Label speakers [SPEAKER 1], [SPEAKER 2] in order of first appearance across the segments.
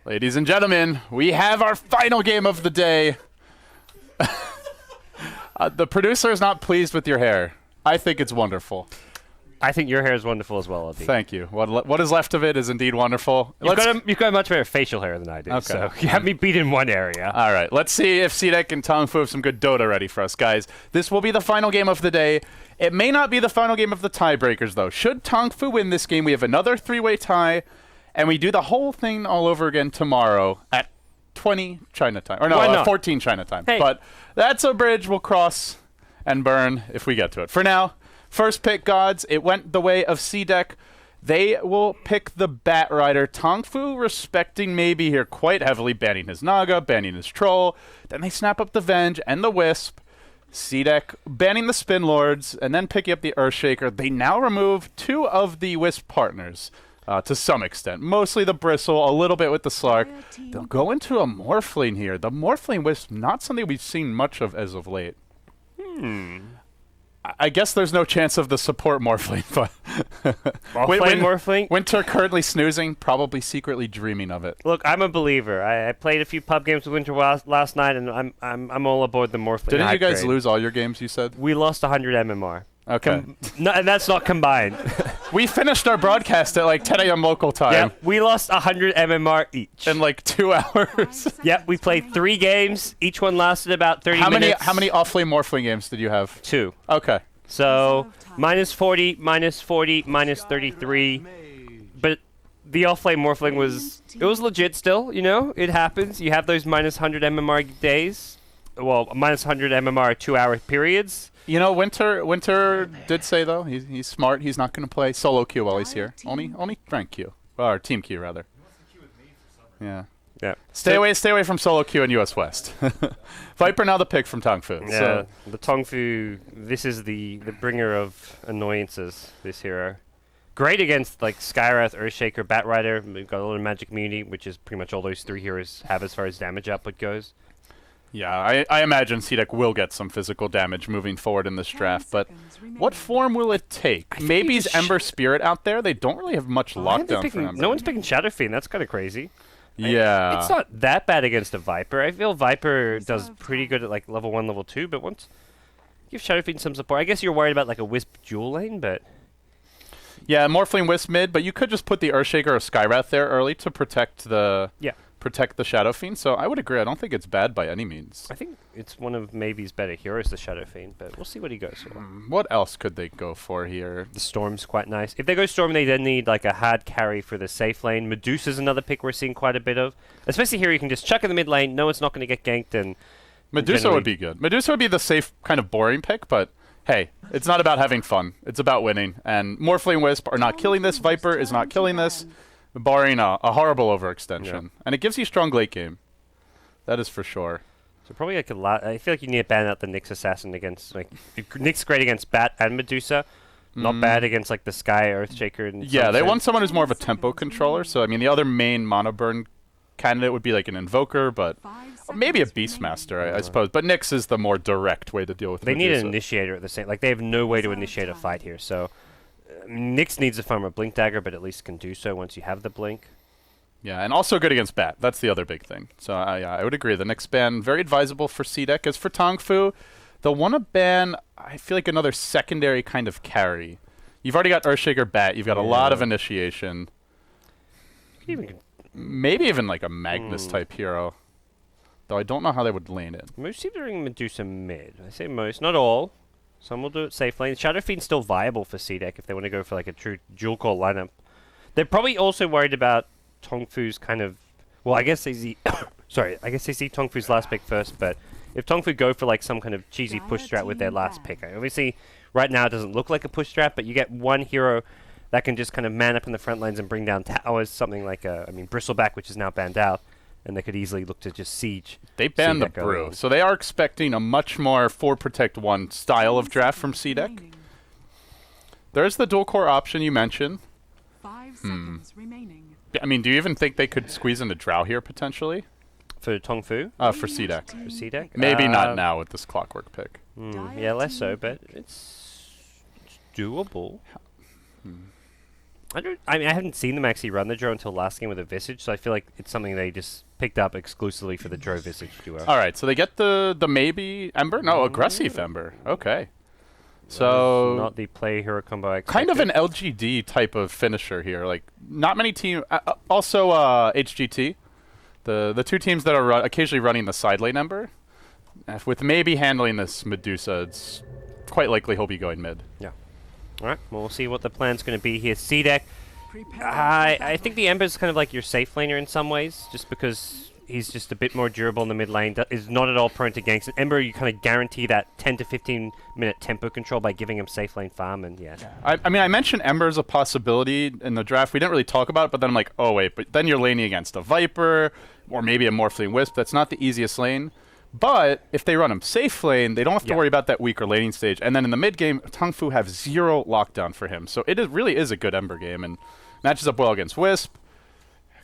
[SPEAKER 1] Ladies and gentlemen, we have our final game of the day. The producer is not pleased with your hair. I think it's wonderful.
[SPEAKER 2] I think your hair is wonderful as well, Obi.
[SPEAKER 1] Thank you. What is left of it is indeed wonderful.
[SPEAKER 2] You've got much better facial hair than I do, so you have me beat in one area.
[SPEAKER 1] All right, let's see if CDEC and TongFu have some good Dota ready for us, guys. This will be the final game of the day. It may not be the final game of the tiebreakers, though. Should TongFu win this game, we have another three-way tie, and we do the whole thing all over again tomorrow at 20 China time. Or no, 14 China time.
[SPEAKER 2] Hey.
[SPEAKER 1] But that's a bridge we'll cross and burn if we get to it. For now, first pick, GoDz. It went the way of CDEC. They will pick the Bat Rider. TongFu respecting maybe here quite heavily, banning his Naga, banning his Troll. Then they snap up the Venge and the Wisp. CDEC banning the Spin Lords and then picking up the Earthshaker. They now remove two of the Wisp partners to some extent. Mostly the Bristle, a little bit with the Slark. They'll go into a Morphling here. The Morphling Wisp, not something we've seen much of as of late. I guess there's no chance of the support Morphling, but
[SPEAKER 2] Morphling?
[SPEAKER 1] Winter currently snoozing, probably secretly dreaming of it.
[SPEAKER 2] Look, I'm a believer. I played a few pub games with Winter last night, and I'm all aboard the Morphling.
[SPEAKER 1] Didn't you guys
[SPEAKER 2] train.
[SPEAKER 1] lose all your games, you said?
[SPEAKER 2] We lost 100 MMR.
[SPEAKER 1] Okay.
[SPEAKER 2] No, and that's not combined.
[SPEAKER 1] We finished our broadcast at like 10 a.m. local time.
[SPEAKER 2] Yeah, we lost 100 MMR each.
[SPEAKER 1] In like 2 hours.
[SPEAKER 2] Yep, we played 3 games. Each one lasted about 30 minutes.
[SPEAKER 1] How many off-lane Morphling games did you have?
[SPEAKER 2] 2.
[SPEAKER 1] Okay.
[SPEAKER 2] So, minus 40, minus 40, minus 33. But the off-lane Morphling was legit still, you know? It happens. You have those minus 100 MMR days. Well, minus 100 MMR 2-hour periods.
[SPEAKER 1] You know, Winter did say, though, he's smart. He's not going to play solo queue while he's here. Only rank queue. Or team queue, rather. Yeah.
[SPEAKER 2] Yeah.
[SPEAKER 1] Stay away from solo queue in US West. Viper now the pick from TongFu.
[SPEAKER 2] Yeah,
[SPEAKER 1] So.
[SPEAKER 2] the TongFu, this is the bringer of annoyances, this hero. Great against, like, Skywrath, Earthshaker, Bat Rider. We've got a little Magic Immunity, which is pretty much all those 3 heroes have as far as damage output goes.
[SPEAKER 1] Yeah, I imagine CDEC will get some physical damage moving forward in this draft, but what form will it take? Maybe is Ember Spirit out there? They don't really have much lockdown for Ember.
[SPEAKER 2] No one's picking Shadow Fiend. That's kind of crazy.
[SPEAKER 1] Yeah.
[SPEAKER 2] It's not that bad against a Viper. I feel Viper does pretty good at like level 1, level 2, but once give Shadow Fiend some support. I guess you're worried about like a Wisp dual lane, but
[SPEAKER 1] Yeah, Morphling Wisp mid, but you could just put the Earthshaker or Skywrath there early to protect the Shadow Fiend. So I would agree. I don't think it's bad by any means.
[SPEAKER 2] I think it's one of maybe's better heroes, the Shadow Fiend, but we'll see what he goes for.
[SPEAKER 1] What else could they go for here?
[SPEAKER 2] The Storm's quite nice. If they go Storm, they then need like a hard carry for the safe lane. Medusa's another pick we're seeing quite a bit of. Especially here, you can just chuck in the mid lane. No one's not going to get ganked. And
[SPEAKER 1] Medusa would be good. Medusa would be the safe, kind of boring pick, but hey, it's not about having fun. It's about winning. And Morphling Wisp are not killing this. Viper is not killing this, barring a horrible overextension.
[SPEAKER 2] Yeah.
[SPEAKER 1] And it gives you strong late game. That is for sure.
[SPEAKER 2] So probably like I feel like you need to ban out the Nyx Assassin against like Nyx great against Bat and Medusa, not bad against like the Sky Earthshaker. And
[SPEAKER 1] Yeah, they want someone who's more of a tempo controller. So I mean, the other main mono burn candidate would be like an Invoker, but or maybe a Beastmaster, I suppose. But Nyx is the more direct way to deal with.
[SPEAKER 2] They
[SPEAKER 1] Medusa.
[SPEAKER 2] need an initiator at the same. Like they have no way to initiate a fight here. So Nyx needs to farm a Blink Dagger, but at least can do so once you have the Blink.
[SPEAKER 1] Yeah, and also good against Bat. That's the other big thing. So yeah, I would agree. The Nyx ban, very advisable for CDEC. As for TongFu, they'll want to ban, I feel like, another secondary kind of carry. You've already got Earthshaker Bat. You've got a lot of initiation. Maybe even like a Magnus-type hero. Though I don't know how they would lane it.
[SPEAKER 2] Most seem to bring Medusa mid. I say most, not all. Some will do it safe lane. Shadow Fiend's still viable for CDEC if they want to go for like a true dual core lineup. They're probably also worried about TongFu's kind of... Well, I guess they see... Sorry, I guess they see TongFu's last pick first, but if TongFu go for like some kind of cheesy push strat with their last pick, obviously right now it doesn't look like a push strat, but you get one hero that can just kind of man up in the front lines and bring down towers, something like Bristleback, which is now banned out, and they could easily look to just siege.
[SPEAKER 1] They banned the Brew, so they are expecting a much more 4 Protect 1 style of draft from CDEC. There's the dual core option you mentioned.
[SPEAKER 3] 5 seconds remaining.
[SPEAKER 1] I mean, do you even think they could squeeze in a Drow here, potentially?
[SPEAKER 2] For TongFu?
[SPEAKER 1] For CDEC.
[SPEAKER 2] For CDEC?
[SPEAKER 1] Maybe not now with this Clockwork pick.
[SPEAKER 2] Yeah, less so, but it's doable. I mean, I haven't seen them actually run the Drow until last game with a Visage, so I feel like it's something they just picked up exclusively for the Drow Visage duo.
[SPEAKER 1] All right, so they get the maybe Ember? No, aggressive Ember. Okay. So
[SPEAKER 2] not the play hero combo I expected.
[SPEAKER 1] kind of an LGD type of finisher here. Like not many team. Also HGT, the two teams that are occasionally running the side lane Ember, with maybe handling this Medusa, it's quite likely he'll be going mid.
[SPEAKER 2] Yeah. All right. Well, we'll see what the plan's going to be here. CDEC.
[SPEAKER 3] Prepare
[SPEAKER 2] I think the Ember's kind of like your safe laner in some ways, just because he's just a bit more durable in the mid lane. Is not at all prone to ganks. And Ember, you kind of guarantee that 10 to 15 minute tempo control by giving him safe lane farm, and yeah.
[SPEAKER 1] I mean, I mentioned Ember as a possibility in the draft. We didn't really talk about it, but then I'm like, oh wait, but then you're laning against a Viper or maybe a Morphling Wisp. That's not the easiest lane. But if they run him safe lane, they don't have to worry about that weaker laning stage. And then in the mid game, TongFu have 0 lockdown for him. So it really is a good Ember game and matches up well against Wisp.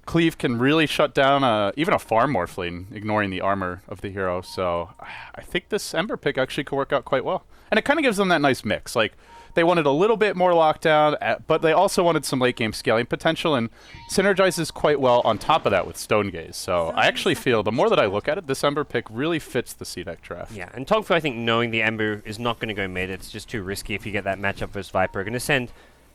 [SPEAKER 1] Cleave can really shut down even a farm Morphling, ignoring the armor of the hero. So I think this Ember pick actually could work out quite well. And it kind of gives them that nice mix. Like, they wanted a little bit more lockdown, but they also wanted some late game scaling potential, and synergizes quite well on top of that with Stone Gaze. So I actually feel, the more that I look at it, this Ember pick really fits the CDEC draft.
[SPEAKER 2] Yeah, and TongFu, I think, knowing the Ember is not going to go mid, it's just too risky if you get that matchup versus Viper. Going to send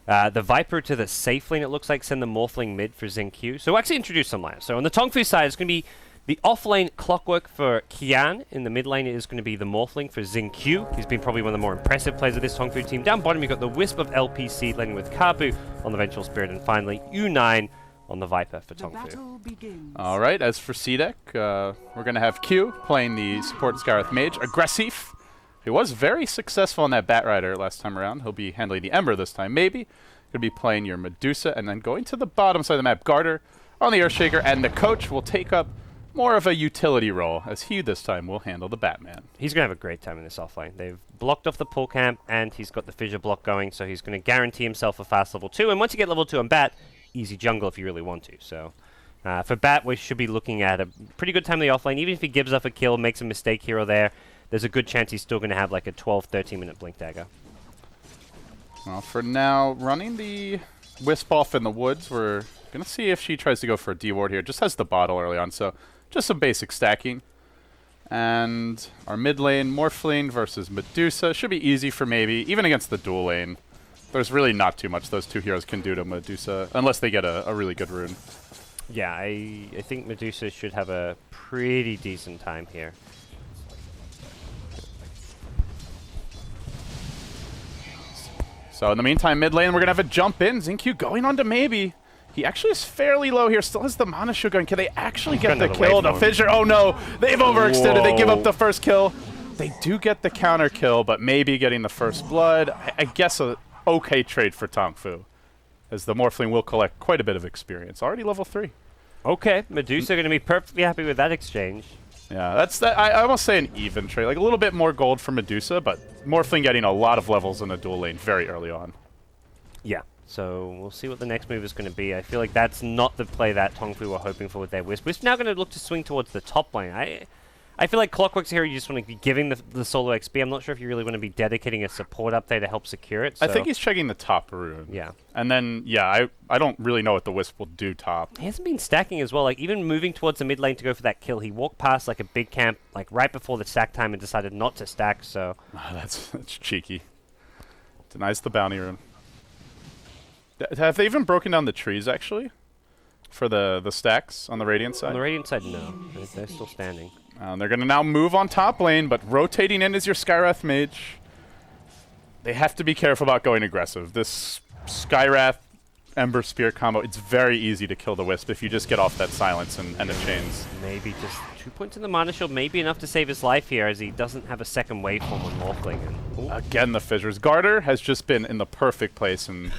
[SPEAKER 2] the Viper to the safe lane, it looks like, send the Morphling mid for XinQ. So we'll actually introduce some lineups. So on the TongFu side, it's going to be the off-lane Clockwork for Kian. In the mid lane, it is going to be the Morphling for XinQ. He's been probably one of the more impressive players of this TongFu team. Down bottom, you've got the Wisp of LPC laning with Kabu on the Vengeful Spirit. And finally, U9 on the Viper for
[SPEAKER 3] The
[SPEAKER 2] TongFu.
[SPEAKER 3] battle begins.
[SPEAKER 1] All right, as for CDEC, we're going to have Q playing the support Skywrath Mage. Aggressive. He was very successful on that Batrider last time around. He'll be handling the Ember this time, maybe. Going to be playing your Medusa, and then going to the bottom side of the map, Garter on the Earthshaker, and the coach will take up more of a utility role, as he this time will handle the Batman.
[SPEAKER 2] He's going to have a great time in this offlane. They've blocked off the pull camp, and he's got the fissure block going, so he's going to guarantee himself a fast level 2. And once you get level 2 on Bat, easy jungle if you really want to. So for Bat, we should be looking at a pretty good time in the offlane. Even if he gives up a kill, makes a mistake here or there, there's a good chance he's still going to have like a 12, 13-minute Blink Dagger.
[SPEAKER 1] Well, for now, running the Wisp off in the woods, we're going to see if she tries to go for a D-ward here. Just has the bottle early on, so just some basic stacking. And our mid lane, Morphling versus Medusa. Should be easy for maybe, even against the dual lane. There's really not too much those two heroes can do to Medusa, unless they get a really good rune.
[SPEAKER 2] Yeah, I think Medusa should have a pretty decent time here.
[SPEAKER 1] So in the meantime, mid lane, we're going to have a jump in. XinQ going on to maybe. He actually is fairly low here. Still has the mana shield going. Can they actually get the kill? The fissure. Oh no, they've overextended. Whoa. They give up the first kill. They do get the counter kill, but maybe getting the first blood. I guess a okay trade for TongFu, as the Morphling will collect quite a bit of experience. Already level 3.
[SPEAKER 2] Okay, Medusa going to be perfectly happy with that exchange.
[SPEAKER 1] Yeah, that's that. I almost say an even trade, like a little bit more gold for Medusa, but Morphling getting a lot of levels in the dual lane very early on.
[SPEAKER 2] Yeah, so we'll see what the next move is going to be. I feel like that's not the play that TongFu were hoping for with their Wisp. Wisp now going to look to swing towards the top lane. I feel like Clockwork's here, you just want to be giving the solo XP. I'm not sure if you really want to be dedicating a support up there to help secure it. So.
[SPEAKER 1] I think he's checking the top rune.
[SPEAKER 2] Yeah.
[SPEAKER 1] And then, yeah, I don't really know what the Wisp will do top.
[SPEAKER 2] He hasn't been stacking as well. Like, even moving towards the mid lane to go for that kill, he walked past, like, a big camp, like, right before the stack time and decided not to stack, so...
[SPEAKER 1] That's cheeky. Denies the bounty rune. Have they even broken down the trees, actually? For the stacks on the Radiant side?
[SPEAKER 2] On the Radiant side, no. They're still standing.
[SPEAKER 1] They're going to now move on top lane, but rotating in is your Skywrath Mage. They have to be careful about going aggressive. This Skywrath Ember Spirit combo, it's very easy to kill the Wisp if you just get off that silence and it chains.
[SPEAKER 2] Maybe just 2 points in the mana shield, maybe enough to save his life here, as he doesn't have a second waveform on Morphling. And,
[SPEAKER 1] again, the fissures. Garter has just been in the perfect place and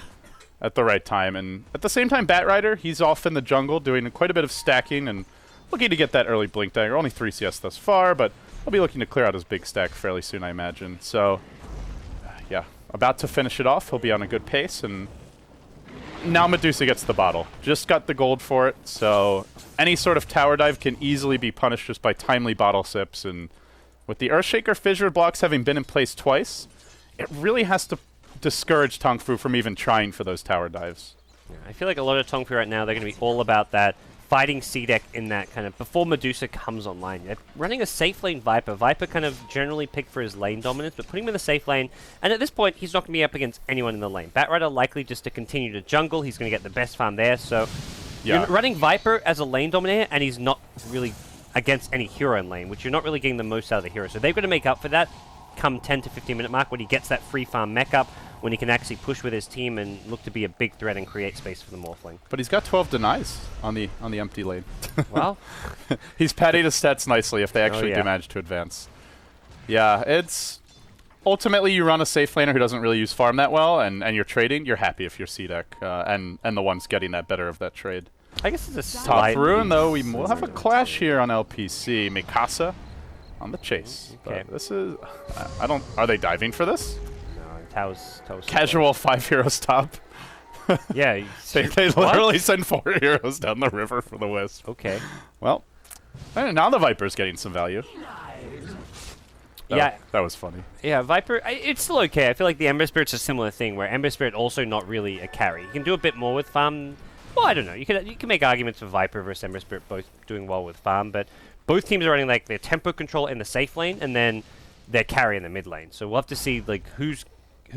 [SPEAKER 1] at the right time. And at the same time, Batrider, he's off in the jungle doing quite a bit of stacking and looking to get that early Blink Dagger. Only 3 CS thus far, but he'll be looking to clear out his big stack fairly soon, I imagine. So, yeah, about to finish it off. He'll be on a good pace, and now Medusa gets the bottle. Just got the gold for it, so any sort of tower dive can easily be punished just by timely bottle sips. And with the Earthshaker fissure blocks having been in place twice, it really has to discourage TongFu from even trying for those tower dives.
[SPEAKER 2] I feel like a lot of TongFu right now, they're going to be all about that fighting CDEC in that kind of before Medusa comes online. They're running a safe lane Viper. Viper kind of generally picked for his lane dominance, but putting him in the safe lane, and at this point, he's not going to be up against anyone in the lane. Batrider likely just to continue to jungle. He's going to get the best farm there, so you're running Viper as a lane dominator, and he's not really against any hero in lane, which you're not really getting the most out of the hero. So they've got to make up for that come 10 to 15 minute mark when he gets that free farm mech up, when he can actually push with his team and look to be a big threat and create space for the Morphling.
[SPEAKER 1] But he's got 12 denies on the empty lane.
[SPEAKER 2] Well,
[SPEAKER 1] he's padding his stats nicely if they actually do manage to advance. Yeah, it's ultimately you run a safe laner who doesn't really use farm that well, and you're trading. You're happy if you're CDEC and the ones getting that better of that trade.
[SPEAKER 2] I guess it's a
[SPEAKER 1] Top
[SPEAKER 2] slight
[SPEAKER 1] rune though. We will have a clash here on LPC. Mikasa on the chase.
[SPEAKER 2] Okay.
[SPEAKER 1] But this is I don't. Are they diving for this?
[SPEAKER 2] Tao's
[SPEAKER 1] Casual 5 heroes top.
[SPEAKER 2] Yeah.
[SPEAKER 1] They literally send 4 heroes down the river for the Wisp.
[SPEAKER 2] Okay.
[SPEAKER 1] Well, now the Viper's getting some value.
[SPEAKER 2] Yeah.
[SPEAKER 1] That was funny.
[SPEAKER 2] Yeah, Viper, it's still okay. I feel like the Ember Spirit's a similar thing, where Ember Spirit also not really a carry. You can do a bit more with farm. Well, I don't know. You can make arguments for Viper versus Ember Spirit both doing well with farm, but both teams are running like their tempo control in the safe lane, and then their carry in the mid lane. So we'll have to see like whose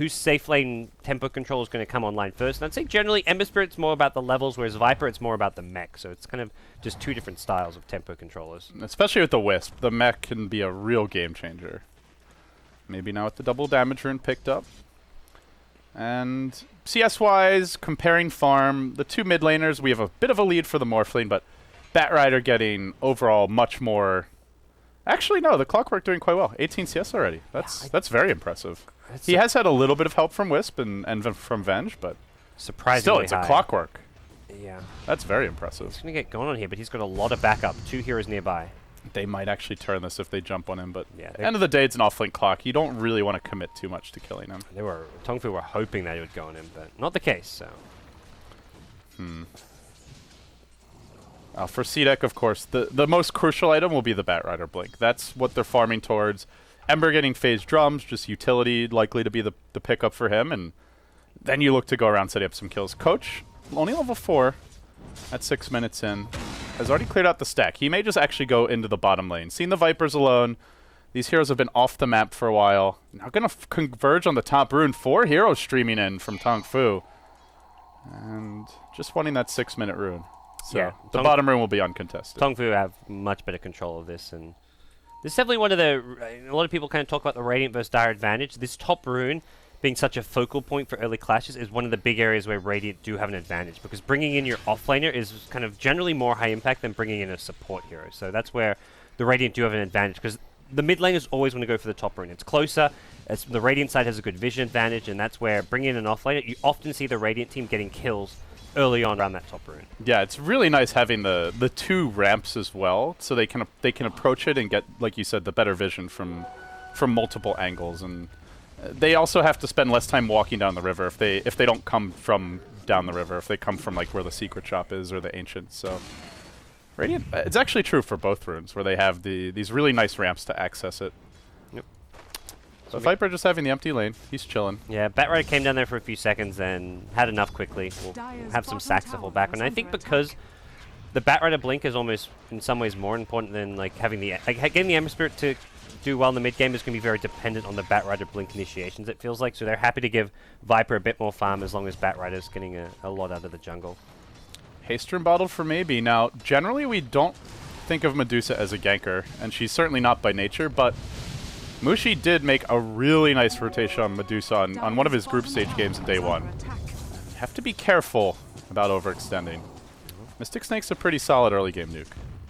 [SPEAKER 2] safe lane tempo control is going to come online first. And I'd say generally Ember Spirit's more about the levels, whereas Viper it's more about the mech. So it's kind of just 2 different styles of tempo controllers.
[SPEAKER 1] Especially with the Wisp, the mech can be a real game changer. Maybe now with the double damage rune picked up. And CS-wise, comparing farm, the 2 mid laners, we have a bit of a lead for the Morphling, but Batrider getting overall much more. Actually, no, the Clockwork doing quite well. 18 CS already. That's very impressive. He has had a little bit of help from Wisp and from Venge, but
[SPEAKER 2] surprisingly
[SPEAKER 1] still, it's
[SPEAKER 2] high.
[SPEAKER 1] a Clockwork.
[SPEAKER 2] Yeah.
[SPEAKER 1] That's very impressive.
[SPEAKER 2] He's going to get going on here, but he's got a lot of backup. 2 heroes nearby.
[SPEAKER 1] They might actually turn this if they jump on him, but
[SPEAKER 2] yeah,
[SPEAKER 1] at the end of the day, it's an off-link clock. You don't really want to commit too much to killing him.
[SPEAKER 2] TongFu were hoping that it would go on him, but not the case, so.
[SPEAKER 1] For CDEC, of course, the most crucial item will be the Batrider Blink. That's what they're farming towards. Ember getting phased drums, just utility likely to be the pickup for him, and then you look to go around setting up some kills. Coach, only level 4 at 6 minutes in, has already cleared out the stack. He may just actually go into the bottom lane. Seeing the Vipers alone, these heroes have been off the map for a while. Now going to converge on the top rune. 4 heroes streaming in from TongFu. And just wanting that 6-minute rune. So
[SPEAKER 2] yeah,
[SPEAKER 1] the bottom rune will be uncontested.
[SPEAKER 2] TongFu have much better control of this, and this is definitely one of the. A lot of people kind of talk about the Radiant versus Dire advantage. This top rune being such a focal point for early clashes is one of the big areas where Radiant do have an advantage, because bringing in your offlaner is kind of generally more high impact than bringing in a support hero. So that's where the Radiant do have an advantage, because the mid lane is always going to go for the top rune. It's closer. The Radiant side has a good vision advantage, and that's where bringing in an offlaner, you often see the Radiant team getting kills early on around that top rune.
[SPEAKER 1] Yeah, it's really nice having the 2 ramps as well, so they can approach it and get, like you said, the better vision from multiple angles. And they also have to spend less time walking down the river if they don't come from down the river, if they come from like where the secret shop is or the ancient. So Radiant, it's actually true for both runes where they have these really nice ramps to access it.
[SPEAKER 2] Yep.
[SPEAKER 1] So Viper just having the empty lane, he's chilling.
[SPEAKER 2] Yeah, Batrider came down there for a few seconds and had enough quickly. We'll have some sacks to fall back on. And I think because the Batrider blink is almost in some ways more important than like having getting the Ember Spirit to do well in the mid game is going to be very dependent on the Batrider blink initiations, it feels like. So they're happy to give Viper a bit more farm as long as Batrider's getting a lot out of the jungle.
[SPEAKER 1] Haste Rune bottled for maybe. Now, generally we don't think of Medusa as a ganker, and she's certainly not by nature, but Mushi did make a really nice rotation on Medusa on one of his group stage games in day 1. You have to be careful about overextending. Mystic Snake's a pretty solid early game nuke.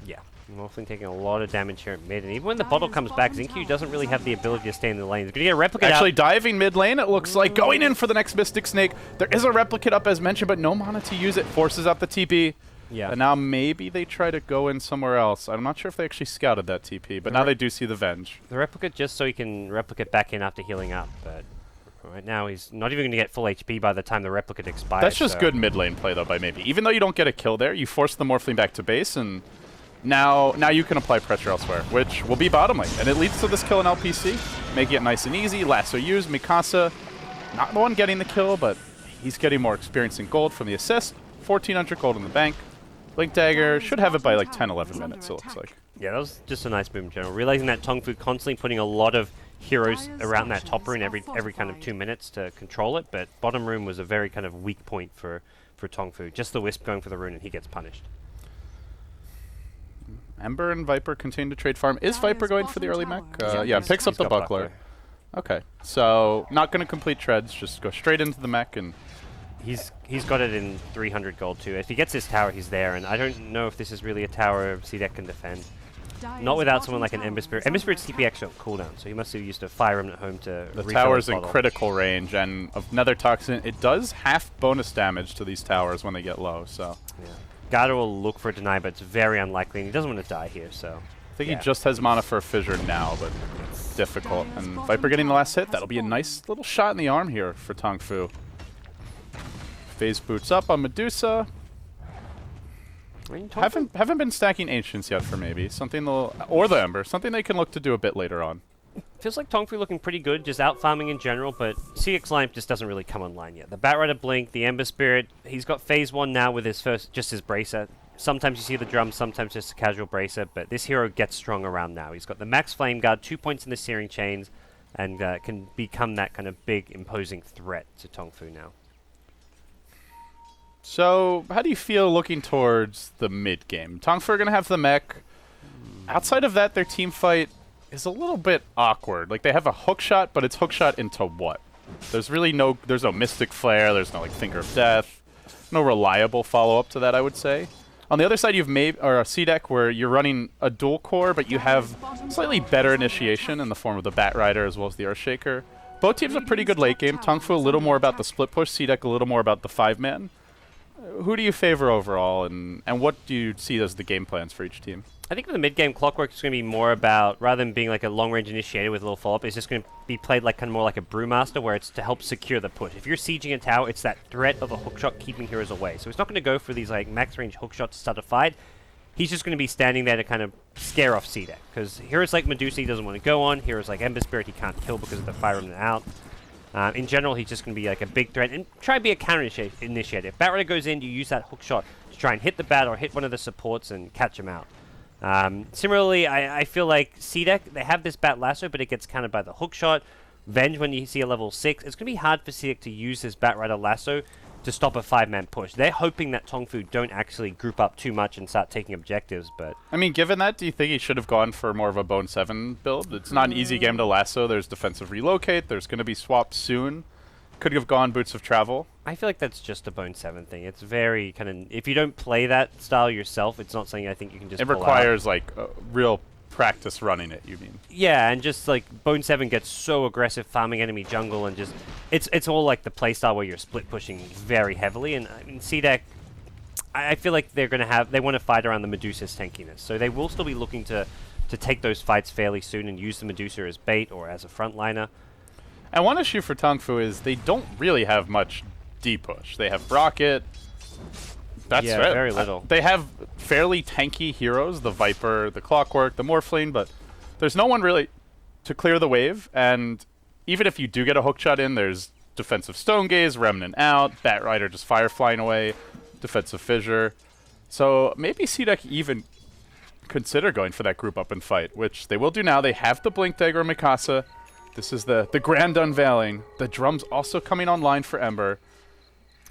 [SPEAKER 2] Yeah, Morphling taking a lot of damage here at mid, and even when the bottle comes back, Xingqiu doesn't really have the ability to stay in the lane. He's going to get a replicate
[SPEAKER 1] Actually
[SPEAKER 2] out.
[SPEAKER 1] diving mid lane, it looks like, going in for the next Mystic Snake. There is a replicate up as mentioned, but no mana to use it. Forces out the TP.
[SPEAKER 2] Yeah.
[SPEAKER 1] And now maybe they try to go in somewhere else. I'm not sure if they actually scouted that TP, but now they do see the Venge.
[SPEAKER 2] The replicate just so he can replicate back in after healing up, but right now he's not even going to get full HP by the time the replicate expires.
[SPEAKER 1] That's just good mid lane play though by maybe. Even though you don't get a kill there, you force the Morphling back to base, and now you can apply pressure elsewhere, which will be bottom lane. And it leads to this kill in LPC, making it nice and easy. Lasso used, Mikasa, not the one getting the kill, but He's getting more experience in gold from the assist. 1,400 gold in the bank. Blink Dagger should have it by like 10, 11 minutes, it looks like.
[SPEAKER 2] Yeah, that was just a nice move in general. Realizing that TongFu constantly putting a lot of heroes around that top rune every kind of 2 minutes to control it, but bottom rune was a very kind of weak point for TongFu. Just the Wisp going for the rune and he gets punished.
[SPEAKER 1] Ember and Viper continue to trade farm. Is Viper going for the early mech? Yeah, picks up
[SPEAKER 2] He's
[SPEAKER 1] the
[SPEAKER 2] got
[SPEAKER 1] buckler. Okay, so not going to complete treads, just go straight into the mech and...
[SPEAKER 2] He's got it in 300 gold too. If he gets his tower, he's there, and I don't know if this is really a tower CDEC can defend. Not without someone like an Ember Spirit. Ember Spirit's TP actually on cooldown, so he must have used a Fire Remnant home to
[SPEAKER 1] The
[SPEAKER 2] refill
[SPEAKER 1] tower's
[SPEAKER 2] his
[SPEAKER 1] in
[SPEAKER 2] bottle.
[SPEAKER 1] critical range, and of Nether Toxin, it does half bonus damage to these towers when they get low, so...
[SPEAKER 2] Yeah. Garda will look for a deny, but it's very unlikely, and he doesn't want to die here, so...
[SPEAKER 1] I think he just has mana for a Fissure now, but it's difficult. And Viper getting the last hit, that'll be a nice little shot in the arm here for TongFu. Phase boots up on Medusa.
[SPEAKER 2] I mean,
[SPEAKER 1] Haven't been stacking Ancients yet for maybe. Something they'll... Or the Ember. Something they can look to do a bit later on.
[SPEAKER 2] Feels like TongFu looking pretty good, just out farming in general, but CX Line just doesn't really come online yet. The Batrider Blink, the Ember Spirit, he's got phase 1 now with his his Bracer. Sometimes you see the drum, sometimes just a casual Bracer, but this hero gets strong around now. He's got the Max Flame Guard, 2 points in the Searing Chains, and can become that kind of big, imposing threat to TongFu now.
[SPEAKER 1] So, how do you feel looking towards the mid game? TongFu are going to have the mech. Outside of that, their team fight is a little bit awkward. Like, they have a hookshot, but it's hookshot into what? There's really no... There's no Mystic Flare, there's no, like, Finger of Death. No reliable follow-up to that, I would say. On the other side, you have a CDEC where you're running a dual core, but you have slightly better initiation in the form of the Batrider as well as the Earthshaker. Both teams are pretty good late game. TongFu a little more about the split push, CDEC a little more about the 5-man. Who do you favor overall, and what do you see as the game plans for each team?
[SPEAKER 2] I think for the mid-game, Clockwork is going to be more about, rather than being like a long-range initiator with a little follow-up, it's just going to be played like kind of more like a Brewmaster, where it's to help secure the push. If you're sieging a tower, it's that threat of a hookshot keeping heroes away. So he's not going to go for these like max-range hookshots to start a fight. He's just going to be standing there to kind of scare off CDEC, because heroes like Medusa he doesn't want to go on, heroes like Ember Spirit he can't kill because of the Fire Remnant out. In general, he's just going to be like a big threat and try and be a counter-initiator. If Batrider goes in, you use that hookshot to try and hit the bat or hit one of the supports and catch him out. Similarly, I feel like CDEC, they have this Bat Lasso, but it gets countered by the hookshot. Venge, when you see a level 6, it's going to be hard for CDEC to use this Batrider Lasso to stop a 5-man push. They're hoping that TongFu don't actually group up too much and start taking objectives, but...
[SPEAKER 1] I mean, given that, do you think he should have gone for more of a Bone 7 build? It's not an easy game to lasso. There's defensive relocate. There's going to be swaps soon. Could have gone Boots of Travel.
[SPEAKER 2] I feel like that's just a Bone 7 thing. It's very kind of... If you don't play that style yourself, it's not something I think you can just
[SPEAKER 1] It
[SPEAKER 2] pull
[SPEAKER 1] requires,
[SPEAKER 2] out.
[SPEAKER 1] like, real practice running it, you mean?
[SPEAKER 2] Yeah, and just like Bone 7 gets so aggressive farming enemy jungle, and just it's all like the playstyle where you're split pushing very heavily. And I mean, CDEC, I feel like they want to fight around the Medusa's tankiness, so they will still be looking to take those fights fairly soon and use the Medusa as bait or as a frontliner.
[SPEAKER 1] And one issue for TongFu is they don't really have much D-push. They have Rocket. That's
[SPEAKER 2] yeah,
[SPEAKER 1] right.
[SPEAKER 2] very little.
[SPEAKER 1] They have fairly tanky heroes, the Viper, the Clockwork, the Morphling, but there's no one really to clear the wave. And even if you do get a hookshot in, there's defensive Stone Gaze, Remnant out, Batrider just fire flying away, defensive Fissure. So maybe CDEC even consider going for that group up and fight, which they will do now. They have the Blink Dagger and Mikasa. This is the grand unveiling. The drum's also coming online for Ember.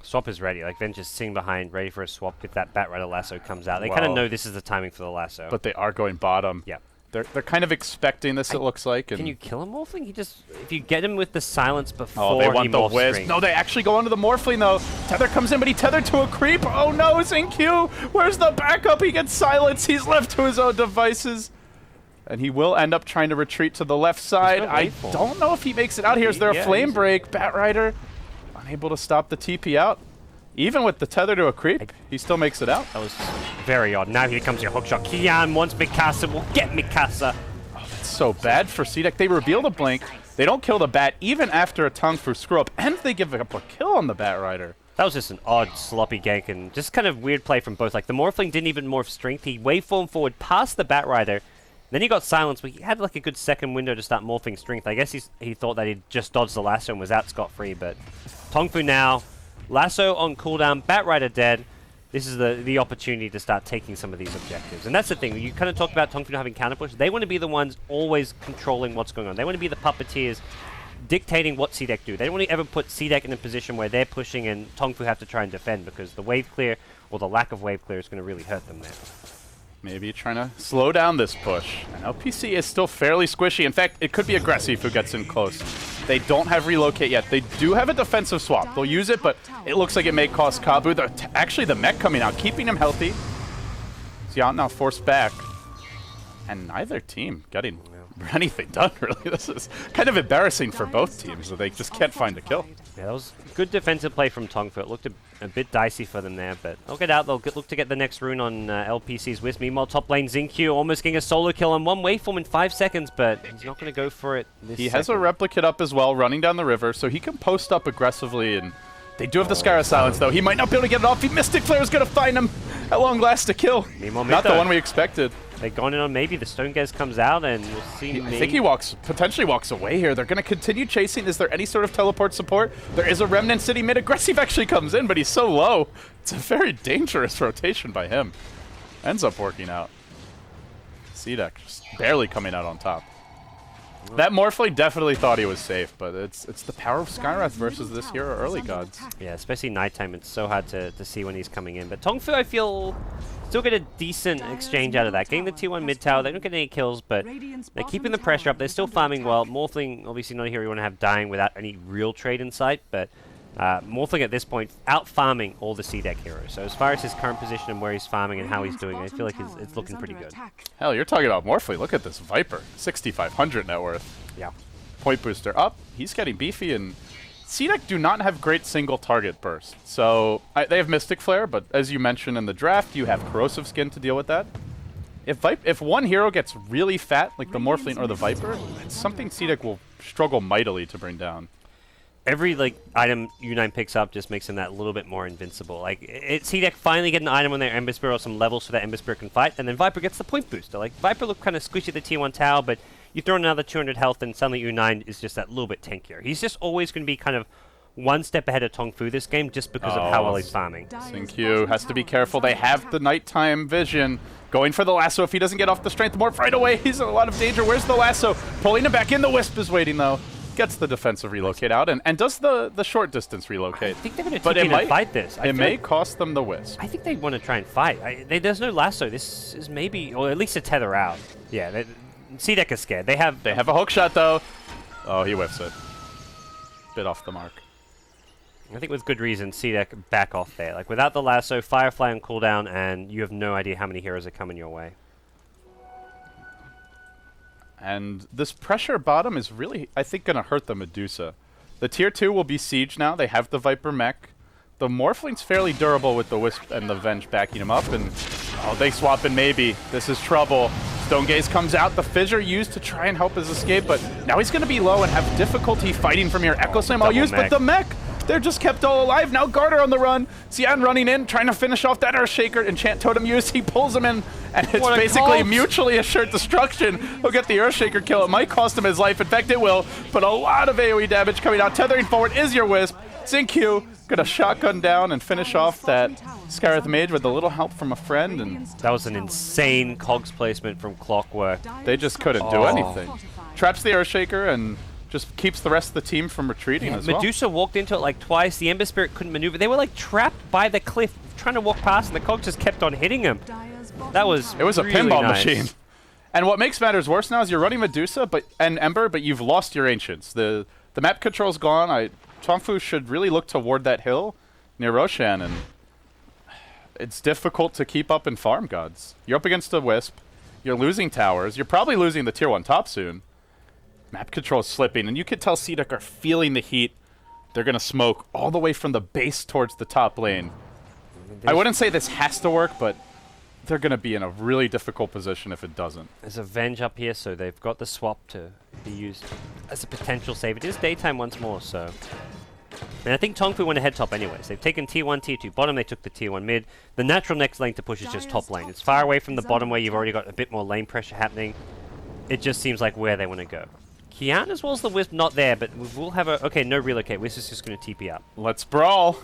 [SPEAKER 2] Swap is ready. Like Venge is sitting behind, ready for a swap if that Batrider Lasso comes out. They kind of know this is the timing for the Lasso.
[SPEAKER 1] But they are going bottom.
[SPEAKER 2] Yeah.
[SPEAKER 1] They're kind of expecting this, it looks like. And
[SPEAKER 2] can you kill a Morphling? If you get him with the silence before
[SPEAKER 1] they want
[SPEAKER 2] he
[SPEAKER 1] the
[SPEAKER 2] morphs
[SPEAKER 1] whiz.
[SPEAKER 2] string.
[SPEAKER 1] No, they actually go onto the Morphling, though. Tether comes in, but he tethered to a creep. Oh, no, it's in queue. Where's the backup? He gets silenced. He's left to his own devices. And he will end up trying to retreat to the left side. I don't know if he makes it out here. Is there a flame break? Batrider unable to stop the TP out. Even with the tether to a creep, he still makes it out.
[SPEAKER 2] That was very odd. Now here comes your hookshot. Kian wants Mikasa. We'll get Mikasa.
[SPEAKER 1] Oh, that's so bad for CDEC. They reveal the blink. They don't kill the bat even after a TongFu screw up, and they give up a kill on the Batrider.
[SPEAKER 2] That was just an odd, sloppy gank, and just kind of weird play from both. Like, the Morphling didn't even morph strength. He waveformed forward past the Batrider. Then he got silenced, but he had like a good second window to start morphing strength. I guess he thought that he'd just dodged the lasso and was out scot-free, but TongFu now Lasso on cooldown, Batrider dead. This is the opportunity to start taking some of these objectives. And that's the thing, you kind of talked about TongFu not having counter push. They want to be the ones always controlling what's going on. They want to be the puppeteers dictating what CDEC do. They don't want to ever put CDEC in a position where they're pushing and TongFu have to try and defend, because the wave clear or the lack of wave clear is going to really hurt them there.
[SPEAKER 1] Maybe trying to slow down this push. And LPC is still fairly squishy. In fact, it could be aggressive who gets in close. They don't have relocate yet. They do have a defensive swap. They'll use it, but it looks like it may cost Kabu. Actually, the mech coming out, keeping him healthy. Xian now forced back. And neither team getting anything done, really. This is kind of embarrassing for both teams, that they just can't find a kill.
[SPEAKER 2] Yeah, that was good defensive play from TongFu. It looked a bit dicey for them there, but they'll get out. They'll look to get the next rune on LPC's Wisp. Meanwhile, top lane XinQ almost getting a solo kill on one waveform in 5 seconds, but he's not going to go for it this
[SPEAKER 1] He has a replicate up as well, running down the river, so he can post up aggressively, and they do have the Scar of Silence, though. He might not be able to get it off. He Mystic Flare is going to find him at long last to kill.
[SPEAKER 2] Meanwhile,
[SPEAKER 1] not the one we expected.
[SPEAKER 2] They've gone in on maybe the StoneGoDz comes out, and we'll see.
[SPEAKER 1] I think he potentially walks away here. They're going to continue chasing. Is there any sort of teleport support? There is a Remnant City mid. Aggressive actually comes in, but he's so low. It's a very dangerous rotation by him. Ends up working out. CDEC just barely coming out on top. That Morphling definitely thought he was safe, but it's the power of Skywrath versus this hero early gods.
[SPEAKER 2] Yeah, especially nighttime. It's so hard to see when he's coming in. But TongFu, I feel, still get a decent exchange out of that. Getting the tier 1 mid tower, they don't get any kills, but they're keeping the pressure up. They're still farming well. Morphling, obviously not a hero you want to have dying without any real trade in sight, but Morphling at this point out-farming all the CDEC heroes. So as far as his current position and where he's farming and how he's doing, I feel like it's looking pretty good.
[SPEAKER 1] Hell, you're talking about Morphling. Look at this Viper. 6,500 net worth.
[SPEAKER 2] Yeah.
[SPEAKER 1] Point booster up. He's getting beefy, and CDEC do not have great single target burst. So they have Mystic Flare, but as you mentioned in the draft, you have Corrosive Skin to deal with that. If one hero gets really fat, like the Morphling or the Viper, it's something CDEC will struggle mightily to bring down.
[SPEAKER 2] Every item U9 picks up just makes him that little bit more invincible. CDEC finally get an item on their Ember Spirit or some levels so that Ember Spirit can fight, and then Viper gets the point booster. Viper looked kind of squishy at the tier 1 tower, but you throw in another 200 health and suddenly U9 is just that little bit tankier. He's just always going to be kind of one step ahead of TongFu this game just because of how well he's farming.
[SPEAKER 1] XinQ has to be careful. They have the nighttime vision. Going for the lasso. If he doesn't get off the strength morph right away, he's in a lot of danger. Where's the lasso? Pulling him back in. The Wisp is waiting, though. Gets the defensive relocate out and does the short distance relocate.
[SPEAKER 2] I think they're going to TP and fight this.
[SPEAKER 1] It may cost them the Wisp.
[SPEAKER 2] I think they want to try and fight. There's no lasso. This is maybe, or at least a tether out. Yeah, CDEC is scared. They have
[SPEAKER 1] a hook shot, though. Oh, he whiffs it. Bit off the mark.
[SPEAKER 2] I think with good reason, CDEC back off there. Without the lasso, Firefly on cooldown, and you have no idea how many heroes are coming your way.
[SPEAKER 1] And this pressure bottom is really, I think, going to hurt the Medusa. The tier 2 will be Siege now. They have the Viper mech. The Morphling's fairly durable with the Wisp and the Venge backing him up. And, oh, they swap in maybe. This is trouble. StoneGoDz comes out. The Fissure used to try and help his escape, but now he's going to be low and have difficulty fighting from here. Echo Slam all used, but the mech, they're just kept all alive. Now Garter on the run. Xian running in, trying to finish off that Earthshaker. Enchant Totem used. He pulls him in, and it's basically mutually assured destruction. He'll get the Earthshaker kill. It might cost him his life. In fact, it will. But a lot of AoE damage coming out. Tethering forward is your Wisp. XinQ gonna shotgun down and finish off that Skywrath Mage with a little help from a friend. And
[SPEAKER 2] that was an insane cogs placement from Clockwork.
[SPEAKER 1] They just couldn't do anything. Traps the Earthshaker and just keeps the rest of the team from retreating as well.
[SPEAKER 2] Medusa walked into it twice. The Ember Spirit couldn't maneuver. They were trapped by the cliff, trying to walk past, and the cogs just kept on hitting him. That was
[SPEAKER 1] It was
[SPEAKER 2] really
[SPEAKER 1] a pinball
[SPEAKER 2] nice.
[SPEAKER 1] machine. And what makes matters worse now is you're running Medusa and Ember, but you've lost your Ancients. The map control's gone. TongFu should really look toward that hill near Roshan, and it's difficult to keep up in farm, gods. You're up against a Wisp. You're losing towers. You're probably losing the tier 1 top soon. Map control is slipping, and you can tell CDEC are feeling the heat. They're going to smoke all the way from the base towards the top lane. I wouldn't say this has to work, but they're going to be in a really difficult position if it doesn't.
[SPEAKER 2] There's a Venge up here, so they've got the swap to be used as a potential save. It is daytime once more, so... And I think TongFu went ahead top anyways. They've taken tier 1, tier 2 bottom, they took the tier 1 mid. The natural next lane to push is just top lane. It's far away from the bottom where you've already got a bit more lane pressure happening. It just seems like where they want to go. Kian as well as the Wisp not there, but we will have a... Okay, no relocate. Wisp is just going to TP up.
[SPEAKER 1] Let's brawl.